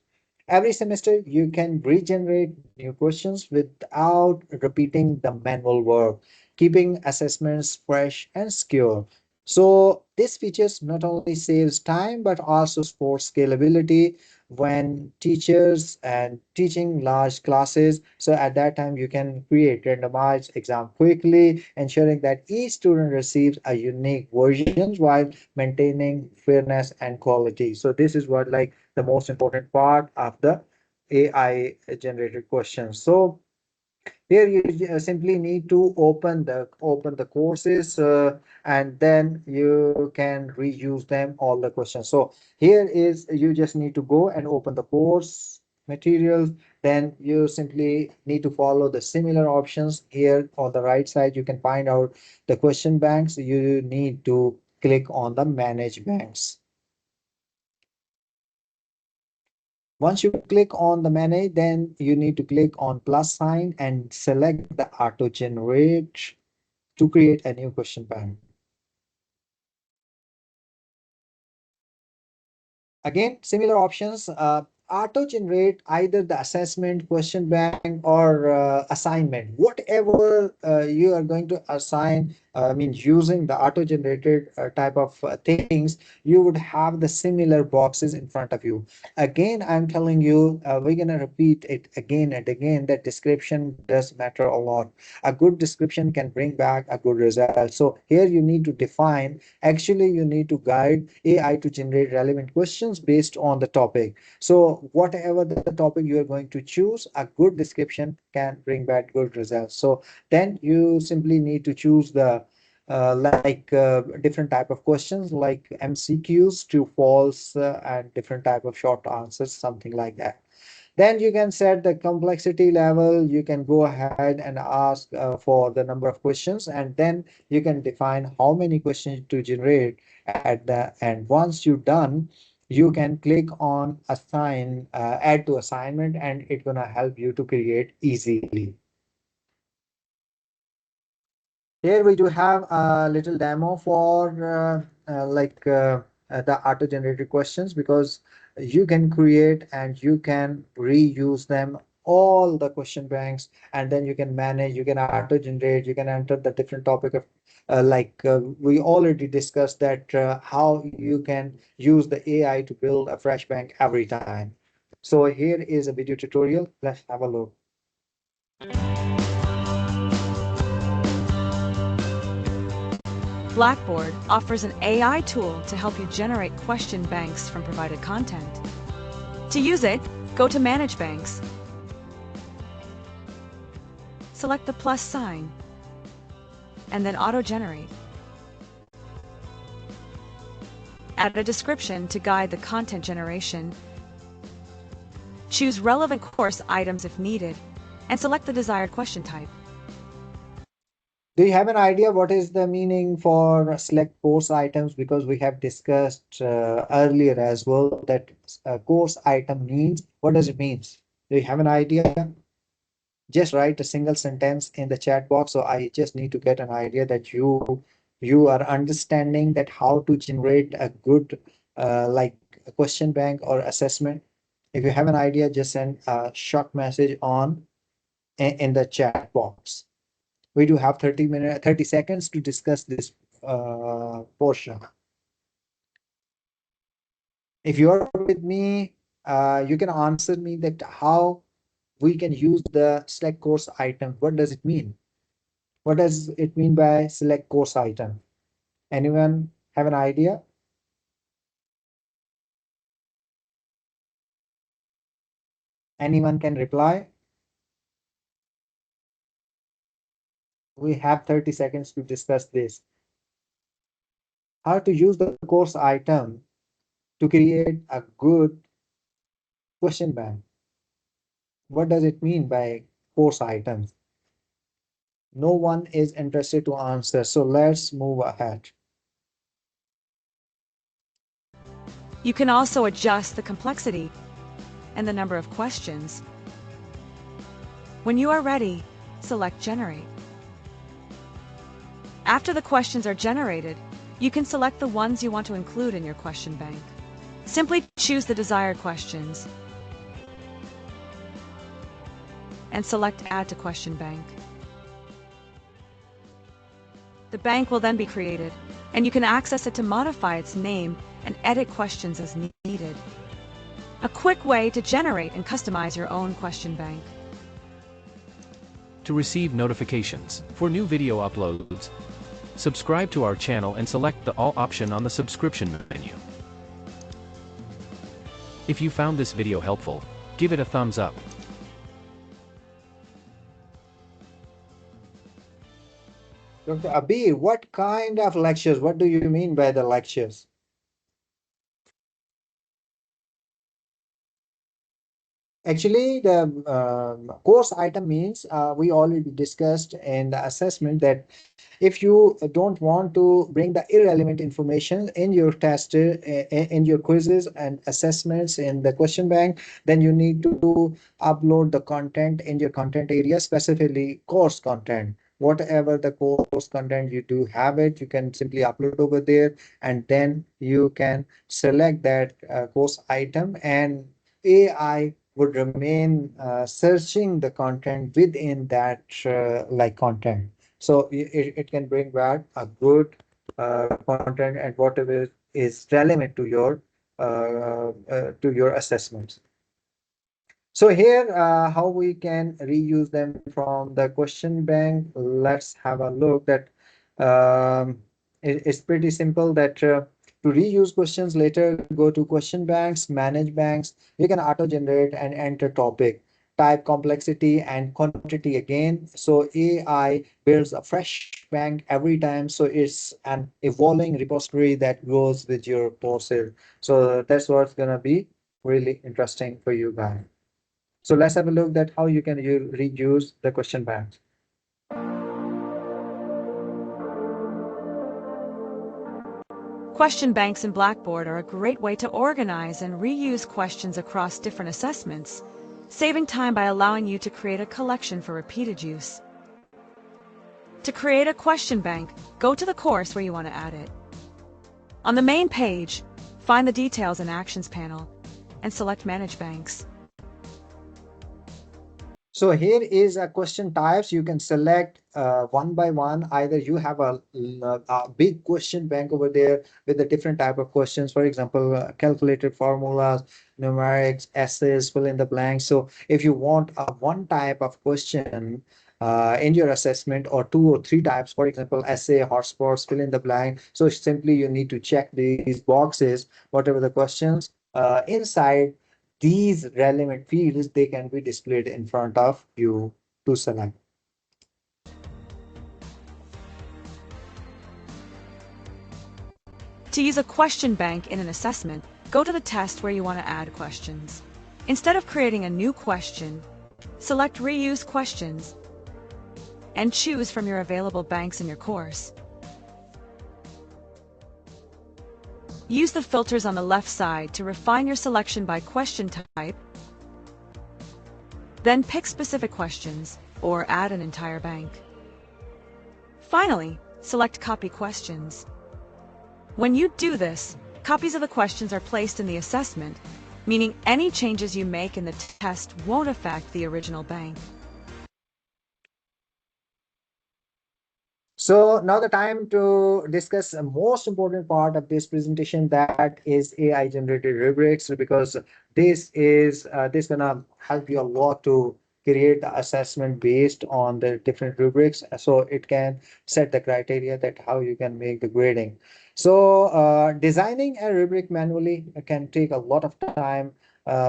Every semester, you can regenerate new questions without repeating the manual work, keeping assessments fresh and secure. So this features not only saves time but also supports scalability when teachers and teaching large classes. So at that time, you can create randomized exam quickly, ensuring that each student receives a unique version while maintaining fairness and quality. So this is what like the most important part of the AI generated questions. So here you simply need to open the courses, and then you can reuse them all the questions. So here is you just need to go and open the course materials. Then you simply need to follow the similar options. Here on the right side you can find out the question banks. You need to click on the manage banks. Once you click on the manage, then you need to click on plus sign and select the auto generate. to create a new question bank. Again, similar options, auto-generate either the assessment, question bank, or assignment. Whatever you are going to assign, I mean, using the auto-generated type of things, you would have the similar boxes in front of you. Again, I'm telling you, we're going to repeat it again and again, that description does matter a lot. A good description can bring back a good result. So here you need to define. Actually, you need to guide AI to generate relevant questions based on the topic. So whatever the topic you are going to choose, a good description can bring back good results. So then you simply need to choose the different type of questions like MCQs, true, false, and different type of short answers, something like that. Then you can set the complexity level. You can go ahead and ask for the number of questions, and then you can define how many questions to generate at the end. Once you're done, you can click on assign, add to assignment, and it's gonna help you to create easily. Here we do have a little demo for the auto-generated questions, because you can create and you can reuse them, all the question banks, and then you can manage, you can auto-generate, you can enter the different topic of we already discussed that how you can use the AI to build a fresh bank every time. So here is a video tutorial. Let's have a look. Blackboard offers an AI tool to help you generate question banks from provided content. To use it, go to Manage Banks. Select the plus sign, and then auto-generate. Add a description to guide the content generation. Choose relevant course items if needed, and select the desired question type. Do you have an idea what is the meaning for select course items? Because we have discussed earlier as well that course item means. What does it mean? Do you have an idea? Just write a single sentence in the chat box. So I just need to get an idea that you are understanding that how to generate a good a question bank or assessment. If you have an idea, just send a short message on in the chat box. We do have 30 seconds to discuss this portion. If you're with me, you can answer me that how we can use the select course item. What does it mean? What does it mean by select course item? Anyone have an idea? Anyone can reply? We have 30 seconds to discuss this. How to use the course item to create a good question bank. What does it mean by course items? No one is interested to answer, so let's move ahead. You can also adjust the complexity and the number of questions. When you are ready, select Generate. After the questions are generated, you can select the ones you want to include in your question bank. Simply choose the desired questions and select Add to Question Bank. The bank will then be created, and you can access it to modify its name and edit questions as needed. A quick way to generate and customize your own question bank. To receive notifications for new video uploads, subscribe to our channel and select the All option on the subscription menu. If you found this video helpful, give it a thumbs up. Dr. Abir, what kind of lectures? What do you mean by the lectures? Actually, the course item means we already discussed in the assessment that if you don't want to bring the irrelevant information in your test, in your quizzes and assessments in the question bank, then you need to upload the content in your content area, specifically course content. whatever the course content you do have it, you can simply upload over there, and then you can select that course item, and AI would remain searching the content within that like content. So it can bring back a good content and whatever is relevant to your assessments. So here, how we can reuse them from the question bank. Let's have a look. That it's pretty simple. That to reuse questions later, go to question banks, manage banks. You can auto generate and enter topic, type complexity and quantity again. So AI builds a fresh bank every time. So it's an evolving repository that grows with your courses. So that's what's gonna be really interesting for you guys. So let's have a look at how you can reuse the question banks. Question banks in Blackboard are a great way to organize and reuse questions across different assessments, saving time by allowing you to create a collection for repeated use. To create a question bank, go to the course where you want to add it. On the main page, find the Details and Actions panel and select Manage Banks. So here is a question types. You can select one by one. Either you have a big question bank over there with a different type of questions. For example, calculated formulas, numerics, essays, fill in the blanks. So if you want a one type of question in your assessment, or two or three types, for example, essay, hotspots, fill in the blank. So simply you need to check these boxes, whatever the questions inside these relevant fields, they can be displayed in front of you to select. To use a question bank in an assessment, go to the test where you want to add questions. Instead of creating a new question, select Reuse Questions and choose from your available banks in your course. Use the filters on the left side to refine your selection by question type, then pick specific questions or add an entire bank. Finally, select Copy Questions. When you do this, copies of the questions are placed in the assessment, meaning any changes you make in the test won't affect the original bank. So now the time to discuss the most important part of this presentation, that is AI generated rubrics, because this gonna help you a lot to create the assessment based on the different rubrics, so it can set the criteria that how you can make the grading. So designing a rubric manually can take a lot of time.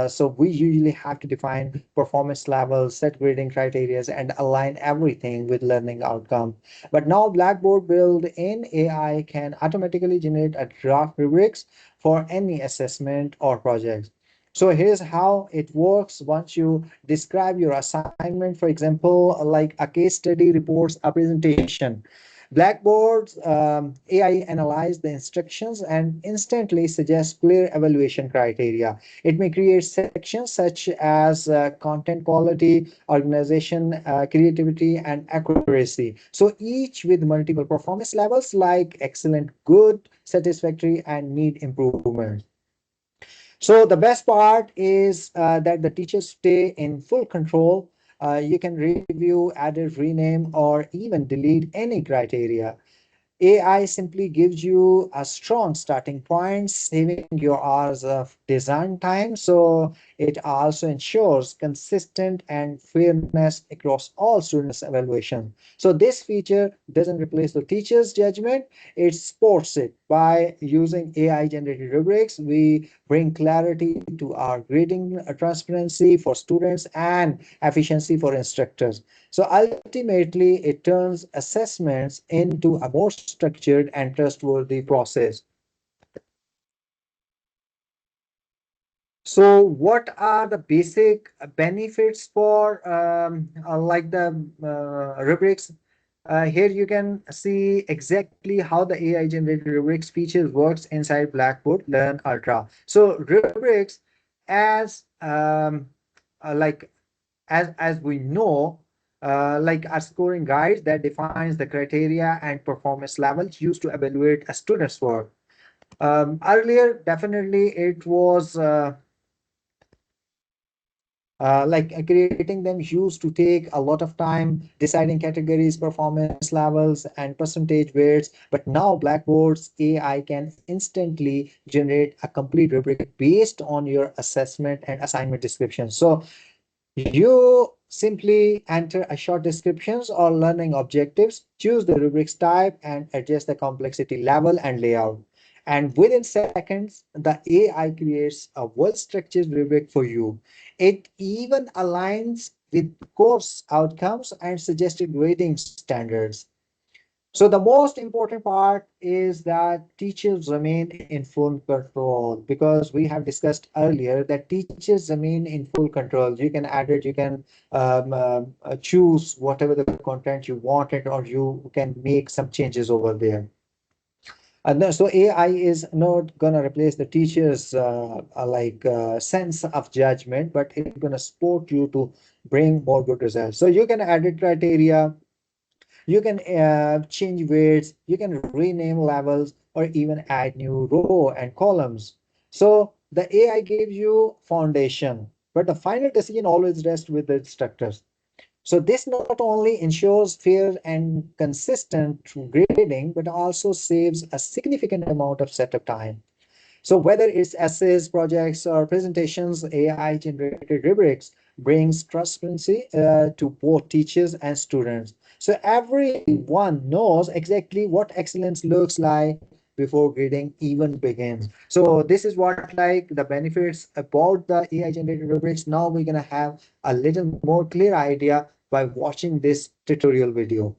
So we usually have to define performance levels, set grading criteria, and align everything with learning outcome. But now Blackboard built-in AI can automatically generate a draft rubrics for any assessment or project. So here's how it works. Once you describe your assignment, for example, like a case study reports a presentation, Blackboard's AI analyze the instructions and instantly suggests clear evaluation criteria. It may create sections such as content quality, organization, creativity, and accuracy. So each with multiple performance levels like excellent, good, satisfactory, and need improvement. So the best part is that the teachers stay in full control. You can review, edit, rename, or even delete any criteria. AI simply gives you a strong starting point, saving your hours of design time. So it also ensures consistent and fairness across all students' evaluation. So this feature doesn't replace the teacher's judgment, it supports it. By using AI generated rubrics, we bring clarity to our grading, transparency for students, and efficiency for instructors. So ultimately, it turns assessments into a more structured and trustworthy process. So what are the basic benefits for like the rubrics? Here you can see exactly how the AI generated rubrics features works inside Blackboard Learn Ultra. So rubrics, as like as we know, like a scoring guide that defines the criteria and performance levels used to evaluate a student's work. Earlier, definitely it was creating them used to take a lot of time deciding categories, performance levels, and percentage weights. But now Blackboard's AI can instantly generate a complete rubric based on your assessment and assignment description. So you simply enter a short descriptions or learning objectives, choose the rubrics type, and adjust the complexity level and layout. And within seconds, the AI creates a well-structured rubric for you. It even aligns with course outcomes and suggested grading standards. So the most important part is that teachers remain in full control, because we have discussed earlier that teachers remain in full control. You can add it, you can choose whatever the content you wanted, or you can make some changes over there. So AI is not gonna replace the teacher's sense of judgment, but it's gonna support you to bring more good results. So you can edit criteria, you can change weights, you can rename levels, or even add new row and columns. So the AI gives you foundation, but the final decision always rests with the instructors. So this not only ensures fair and consistent grading, but also saves a significant amount of setup time. So whether it's essays, projects, or presentations, AI generated rubrics brings transparency to both teachers and students. So everyone knows exactly what excellence looks like before grading even begins. So this is what like the benefits about the AI generated rubrics. Now we're gonna have a little more clear idea by watching this tutorial video.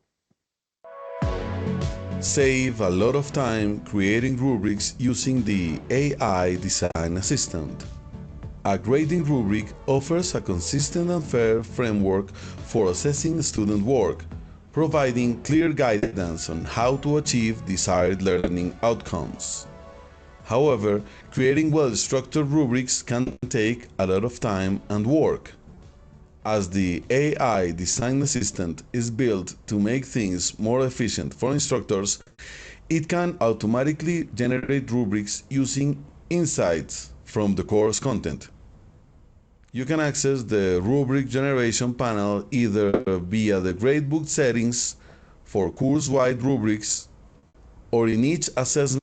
Save a lot of time creating rubrics using the AI Design Assistant. A grading rubric offers a consistent and fair framework for assessing student work, providing clear guidance on how to achieve desired learning outcomes. However, creating well-structured rubrics can take a lot of time and work. As the AI Design Assistant is built to make things more efficient for instructors, it can automatically generate rubrics using insights from the course content. You can access the rubric generation panel either via the gradebook settings for course-wide rubrics or in each assessment.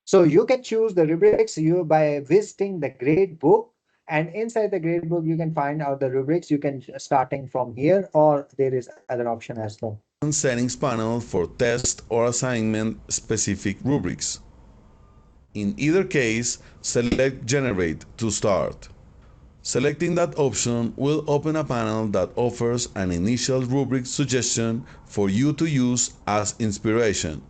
So you can choose the rubrics you by visiting the grade book, and inside the grade book you can find out the rubrics. You can starting from here, or there is other option as well. Settings panel for test or assignment specific rubrics. In either case, select Generate to start. Selecting that option will open a panel that offers an initial rubric suggestion for you to use as inspiration.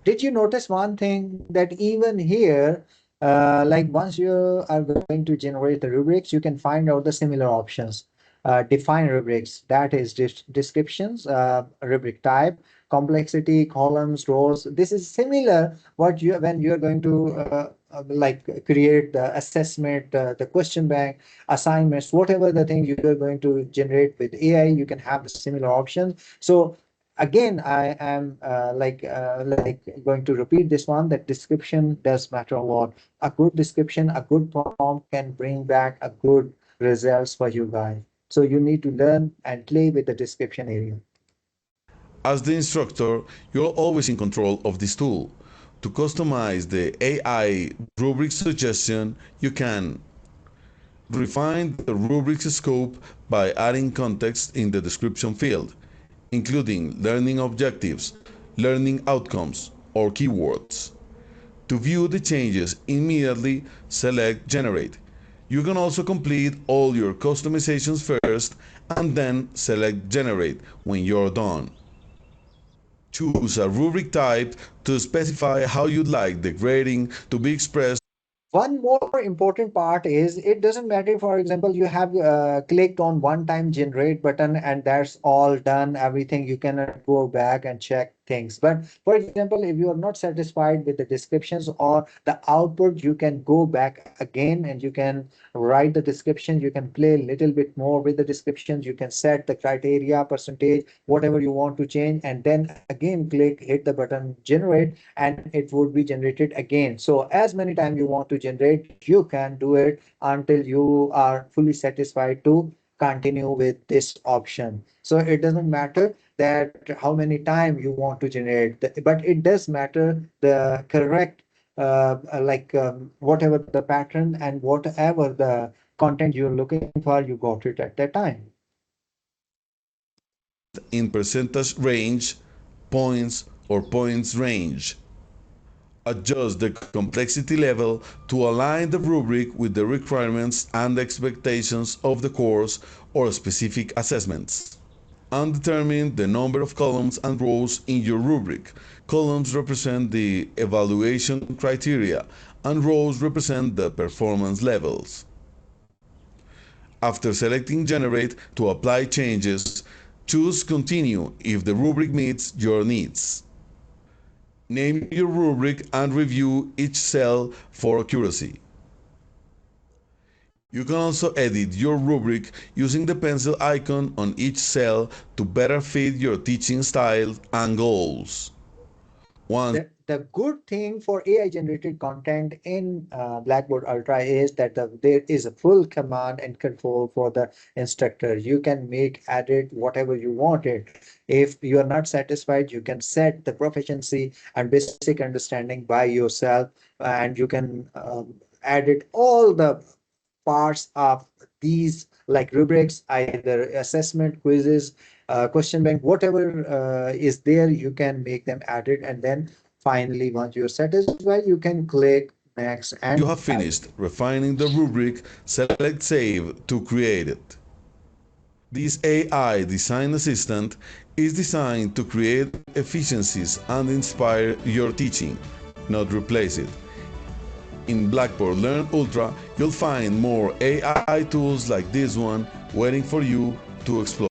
Did you notice one thing that even here, like once you are going to generate the rubrics, you can find out the similar options. Define rubrics, that is descriptions, rubric type, complexity, columns, rows. This is similar what you when you are going to create the assessment, the question bank, assignments, whatever the thing you are going to generate with AI, you can have the similar options. So again, I am going to repeat this one, that description does matter a lot. A good description, a good prompt can bring back a good results for you guys. So you need to learn and play with the description area. As the instructor, you're always in control of this tool. To customize the AI rubric suggestion, you can refine the rubric's scope by adding context in the description field, including learning objectives, learning outcomes, or keywords. To view the changes immediately, select Generate. You can also complete all your customizations first and then select Generate when you're done. Choose a rubric type to specify how you'd like the grading to be expressed. One more important part is it doesn't matter, for example, you have clicked on one time generate button and that's all done, everything. You cannot go back and check things. But for example, if you are not satisfied with the descriptions or the output, you can go back again and you can write the description. You can play a little bit more with the descriptions. You can set the criteria, percentage, whatever you want to change, and then again click, hit the button, generate, and it would be generated again. So as many times you want to generate, you can do it until you are fully satisfied to continue with this option. So it doesn't matter that how many times you want to generate, but it does matter the correct whatever the pattern and whatever the content you're looking for, you got it at that time. In percentage range, points, or points range. Adjust the complexity level to align the rubric with the requirements and expectations of the course or specific assessments. And determine the number of columns and rows in your rubric. Columns represent the evaluation criteria, and rows represent the performance levels. After selecting Generate to apply changes, choose Continue if the rubric meets your needs. Name your rubric and review each cell for accuracy. You can also edit your rubric using the pencil icon on each cell to better fit your teaching style and goals. Once The good thing for AI generated content in Blackboard Ultra is that there is a full command and control for the instructor. You can make, edit whatever you want it. If you are not satisfied, you can set the proficiency and basic understanding by yourself, and you can edit all the parts of these like rubrics, either assessment, quizzes, question bank, whatever is there, you can make them added. And then finally, once you're satisfied, you can click next you and have finished refining the rubric, select Save to create it. This AI design assistant is designed to create efficiencies and inspire your teaching, not replace it. In Blackboard Learn Ultra, you'll find more AI tools like this one waiting for you to explore.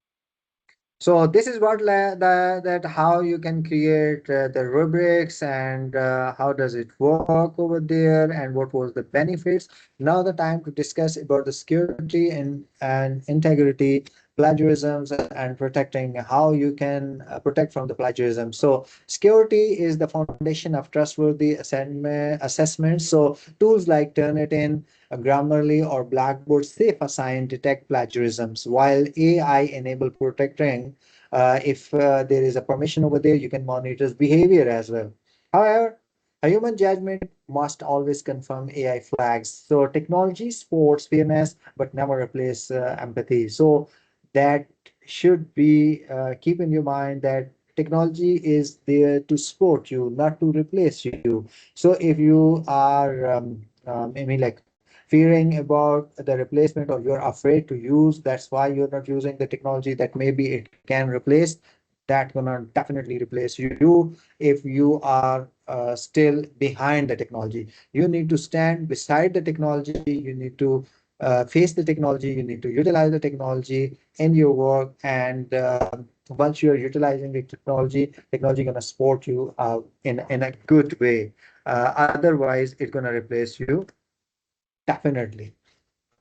So this is what that how you can create the rubrics, and how does it work over there, and what was the benefits. Now the time to discuss about the security and integrity, plagiarisms, and protecting, how you can protect from the plagiarism. So security is the foundation of trustworthy assessment. So tools like Turnitin, Grammarly, or Blackboard Safe Assign detect plagiarisms, while AI enable protecting. If there is a permission over there, you can monitor behavior as well. However, a human judgment must always confirm AI flags. So technology supports fairness, but never replace empathy. So that should be keep in your mind that technology is there to support you, not to replace you. So if you are, I mean, like fearing about the replacement, or you're afraid to use, that's why you're not using the technology that maybe it can replace, that gonna definitely replace you if you are still behind the technology. You need to stand beside the technology. You need to face the technology. You need to utilize the technology in your work. And once you're utilizing the technology, technology gonna support you in a good way. Otherwise, it's gonna replace you definitely,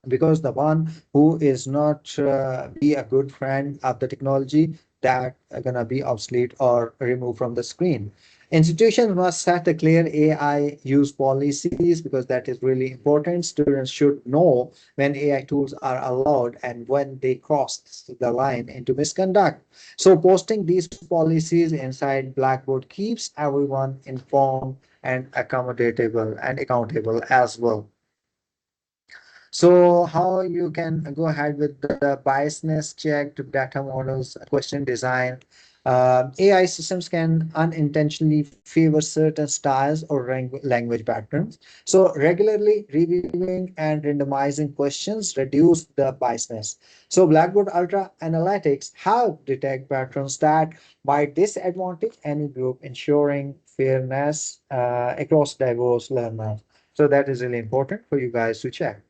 because the one who is not be a good friend of the technology, that are gonna be obsolete or removed from the screen. Institutions must set a clear AI use policies, because that is really important. Students should know when AI tools are allowed and when they cross the line into misconduct. So posting these policies inside Blackboard keeps everyone informed and accountable as well. So how you can go ahead with the biasness check to data models, question design. AI systems can unintentionally favor certain styles or language patterns. So regularly reviewing and randomizing questions reduce the biasness. So Blackboard Ultra Analytics help detect patterns that might disadvantage any group, ensuring fairness across diverse learners. So that is really important for you guys to check.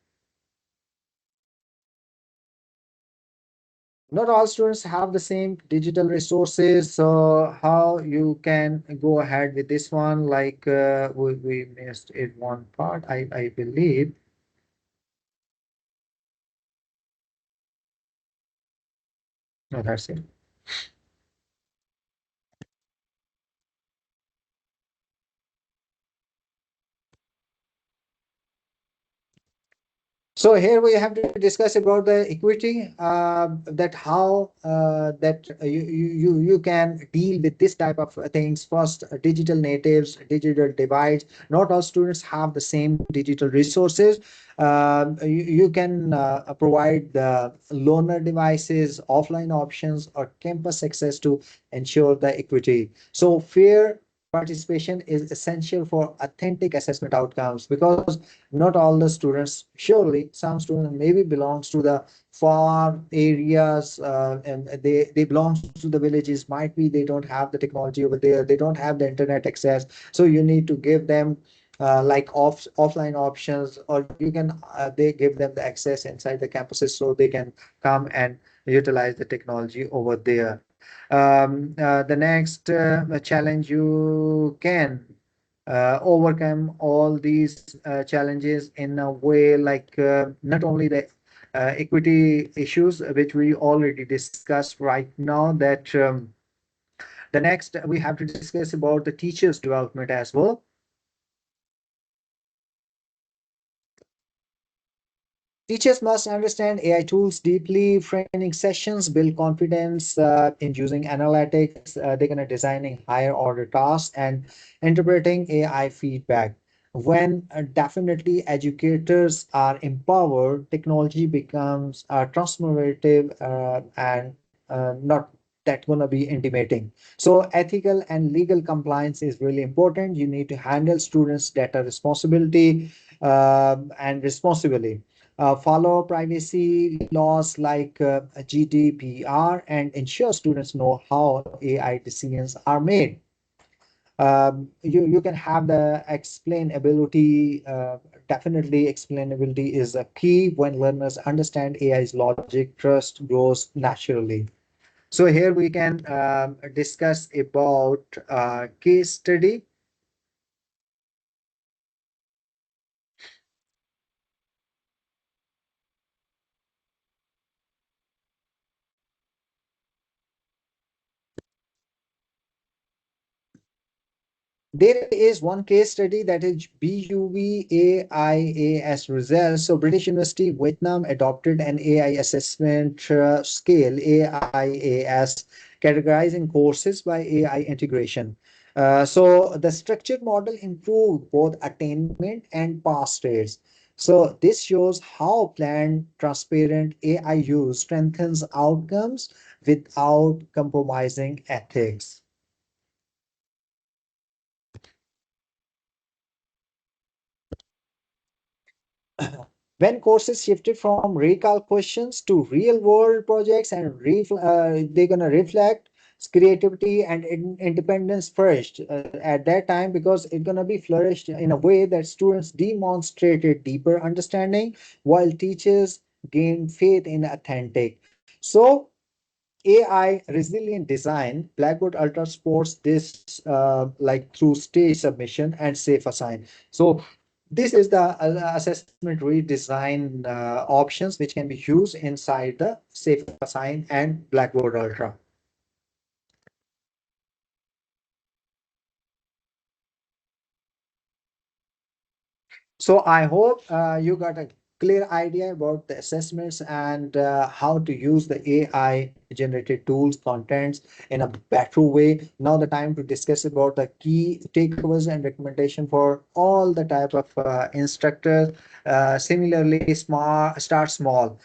Not all students have the same digital resources, so how you can go ahead with this one, like we missed it one part, I believe. No, that's it. So here we have to discuss about the equity, that how that you can deal with this type of things. First, digital natives, digital divides. Not all students have the same digital resources. You can provide the loaner devices, offline options, or campus access to ensure the equity. So fair participation is essential for authentic assessment outcomes, because not all the students, surely some students maybe belongs to the far areas, and they belong to the villages, might be they don't have the technology over there, they don't have the internet access, so you need to give them like offline options, or you can they give them the access inside the campuses so they can come and utilize the technology over there. The next challenge, you can overcome all these challenges in a way like not only the equity issues which we already discussed right now, that the next we have to discuss about the teachers development as well. Teachers must understand AI tools deeply. Training sessions build confidence in using analytics. They're going to designing higher order tasks and interpreting AI feedback. When definitely educators are empowered, technology becomes transformative and not that going to be intimidating. So ethical and legal compliance is really important. You need to handle students' data responsibility and responsibly, follow privacy laws like GDPR, and ensure students know how AI decisions are made. You can have the explainability. Definitely, explainability is a key. When learners understand AI's logic, trust grows naturally. So here we can discuss about case study. There is one case study, that is BUVAIAS results. So British University Vietnam adopted an AI assessment scale, AIAS, categorizing courses by AI integration. So the structured model improved both attainment and pass rates. So this shows how planned, transparent AI use strengthens outcomes without compromising ethics. When courses shifted from recall questions to real world projects, and they're going to reflect creativity and independence first at that time, because it's going to be flourished in a way that students demonstrated deeper understanding while teachers gained faith in authentic. So AI resilient design, Blackboard Ultra supports this like through stage submission and safe assign. So this is the assessment redesign options which can be used inside the safe assign and Blackboard Ultra. So I hope you got a clear idea about the assessments and how to use the AI generated tools, contents in a better way. Now the time to discuss about the key takeaways and recommendation for all the type of instructors. Similarly, start small.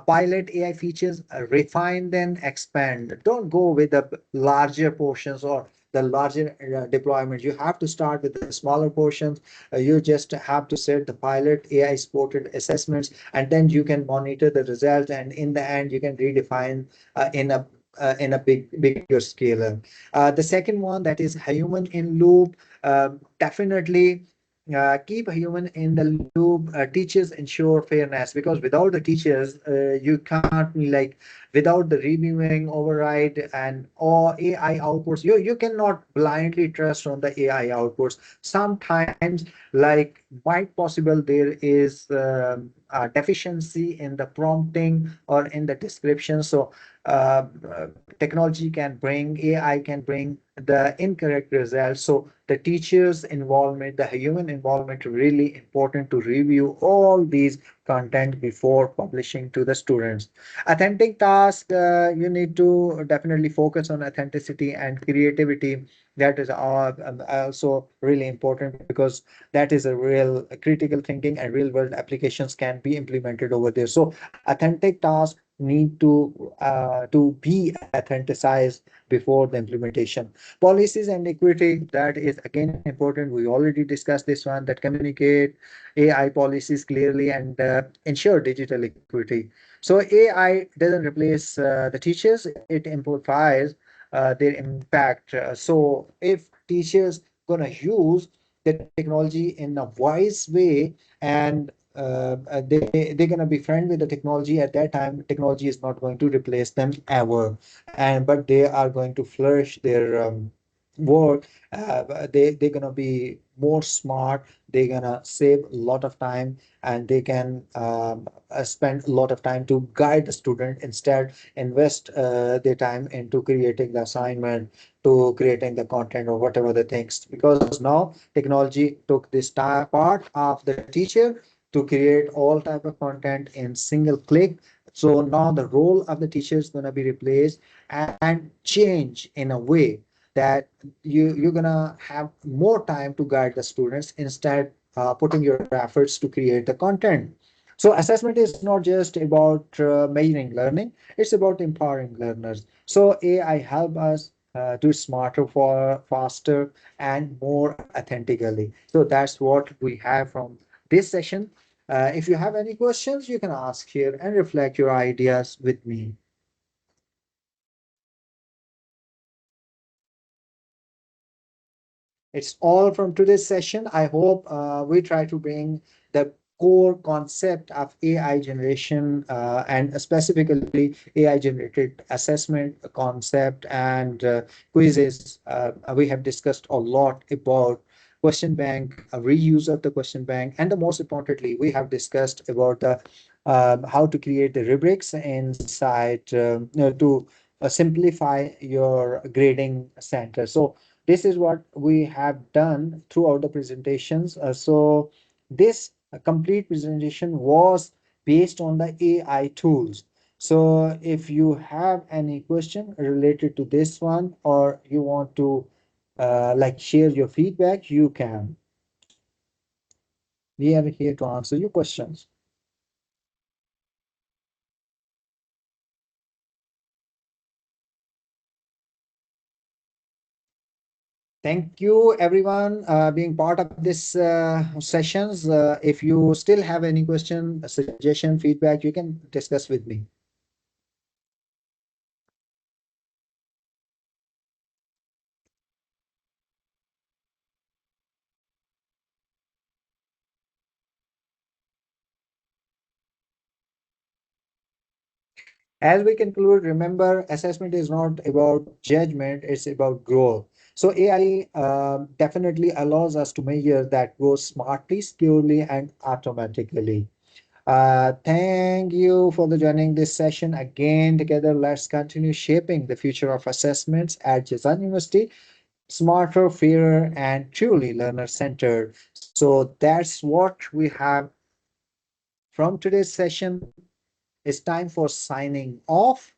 Pilot AI features, refine, then expand. Don't go with the larger portions or the larger deployment. You have to start with the smaller portions. You just have to set the pilot AI supported assessments, and then you can monitor the result, and in the end you can redefine in a bigger scale. The second one, that is human in loop. Definitely keep a human in the loop. Teachers ensure fairness, because without the teachers, you can't like, without the reviewing, override, and or AI outputs, you cannot blindly trust on the AI outputs. Sometimes, like, might possible there is a deficiency in the prompting or in the description. So technology can bring, AI can bring the incorrect results. So the teacher's involvement, the human involvement, really important to review all these content before publishing to the students. Authentic task, you need to definitely focus on authenticity and creativity. That is also really important, because that is a real critical thinking, and real world applications can be implemented over there. So authentic tasks need to be authenticized before the implementation. Policies and equity, that is again important. We already discussed this one, that communicate AI policies clearly and ensure digital equity. So AI doesn't replace the teachers, it amplifies their impact. So if teachers gonna use the technology in a wise way, and they're gonna be friend with the technology, at that time technology is not going to replace them ever, and but they are going to flourish their work. They're gonna be more smart, they're gonna save a lot of time, and they can spend a lot of time to guide the student, instead invest their time into creating the assignment, to creating the content or whatever the things, because now technology took this part of the teacher to create all type of content in single click. So now the role of the teacher is going to be replaced and change in a way that you're gonna have more time to guide the students, instead putting your efforts to create the content. So assessment is not just about measuring learning, it's about empowering learners. So AI help us do smarter, for faster, and more authentically. So that's what we have from this session. If you have any questions, you can ask here and reflect your ideas with me. It's all from today's session. I hope we try to bring the core concept of AI generation, and specifically AI generated assessment concept and quizzes. We have discussed a lot about question bank, reuse of the question bank, and the most importantly, we have discussed about the how to create the rubrics inside to simplify your grading center. So this is what we have done throughout the presentations. So this complete presentation was based on the AI tools. So if you have any question related to this one, or you want to like share your feedback, you can. We are here to answer your questions. Thank you, everyone, being part of this sessions. If you still have any question, suggestion, feedback, you can discuss with me. As we conclude, remember, assessment is not about judgment, it's about growth. So AI definitely allows us to measure that growth smartly, securely, and automatically. Thank you for the joining this session. Again, together, let's continue shaping the future of assessments at Jazan University, smarter, fairer, and truly learner-centered. So that's what we have from today's session. It's time for signing off.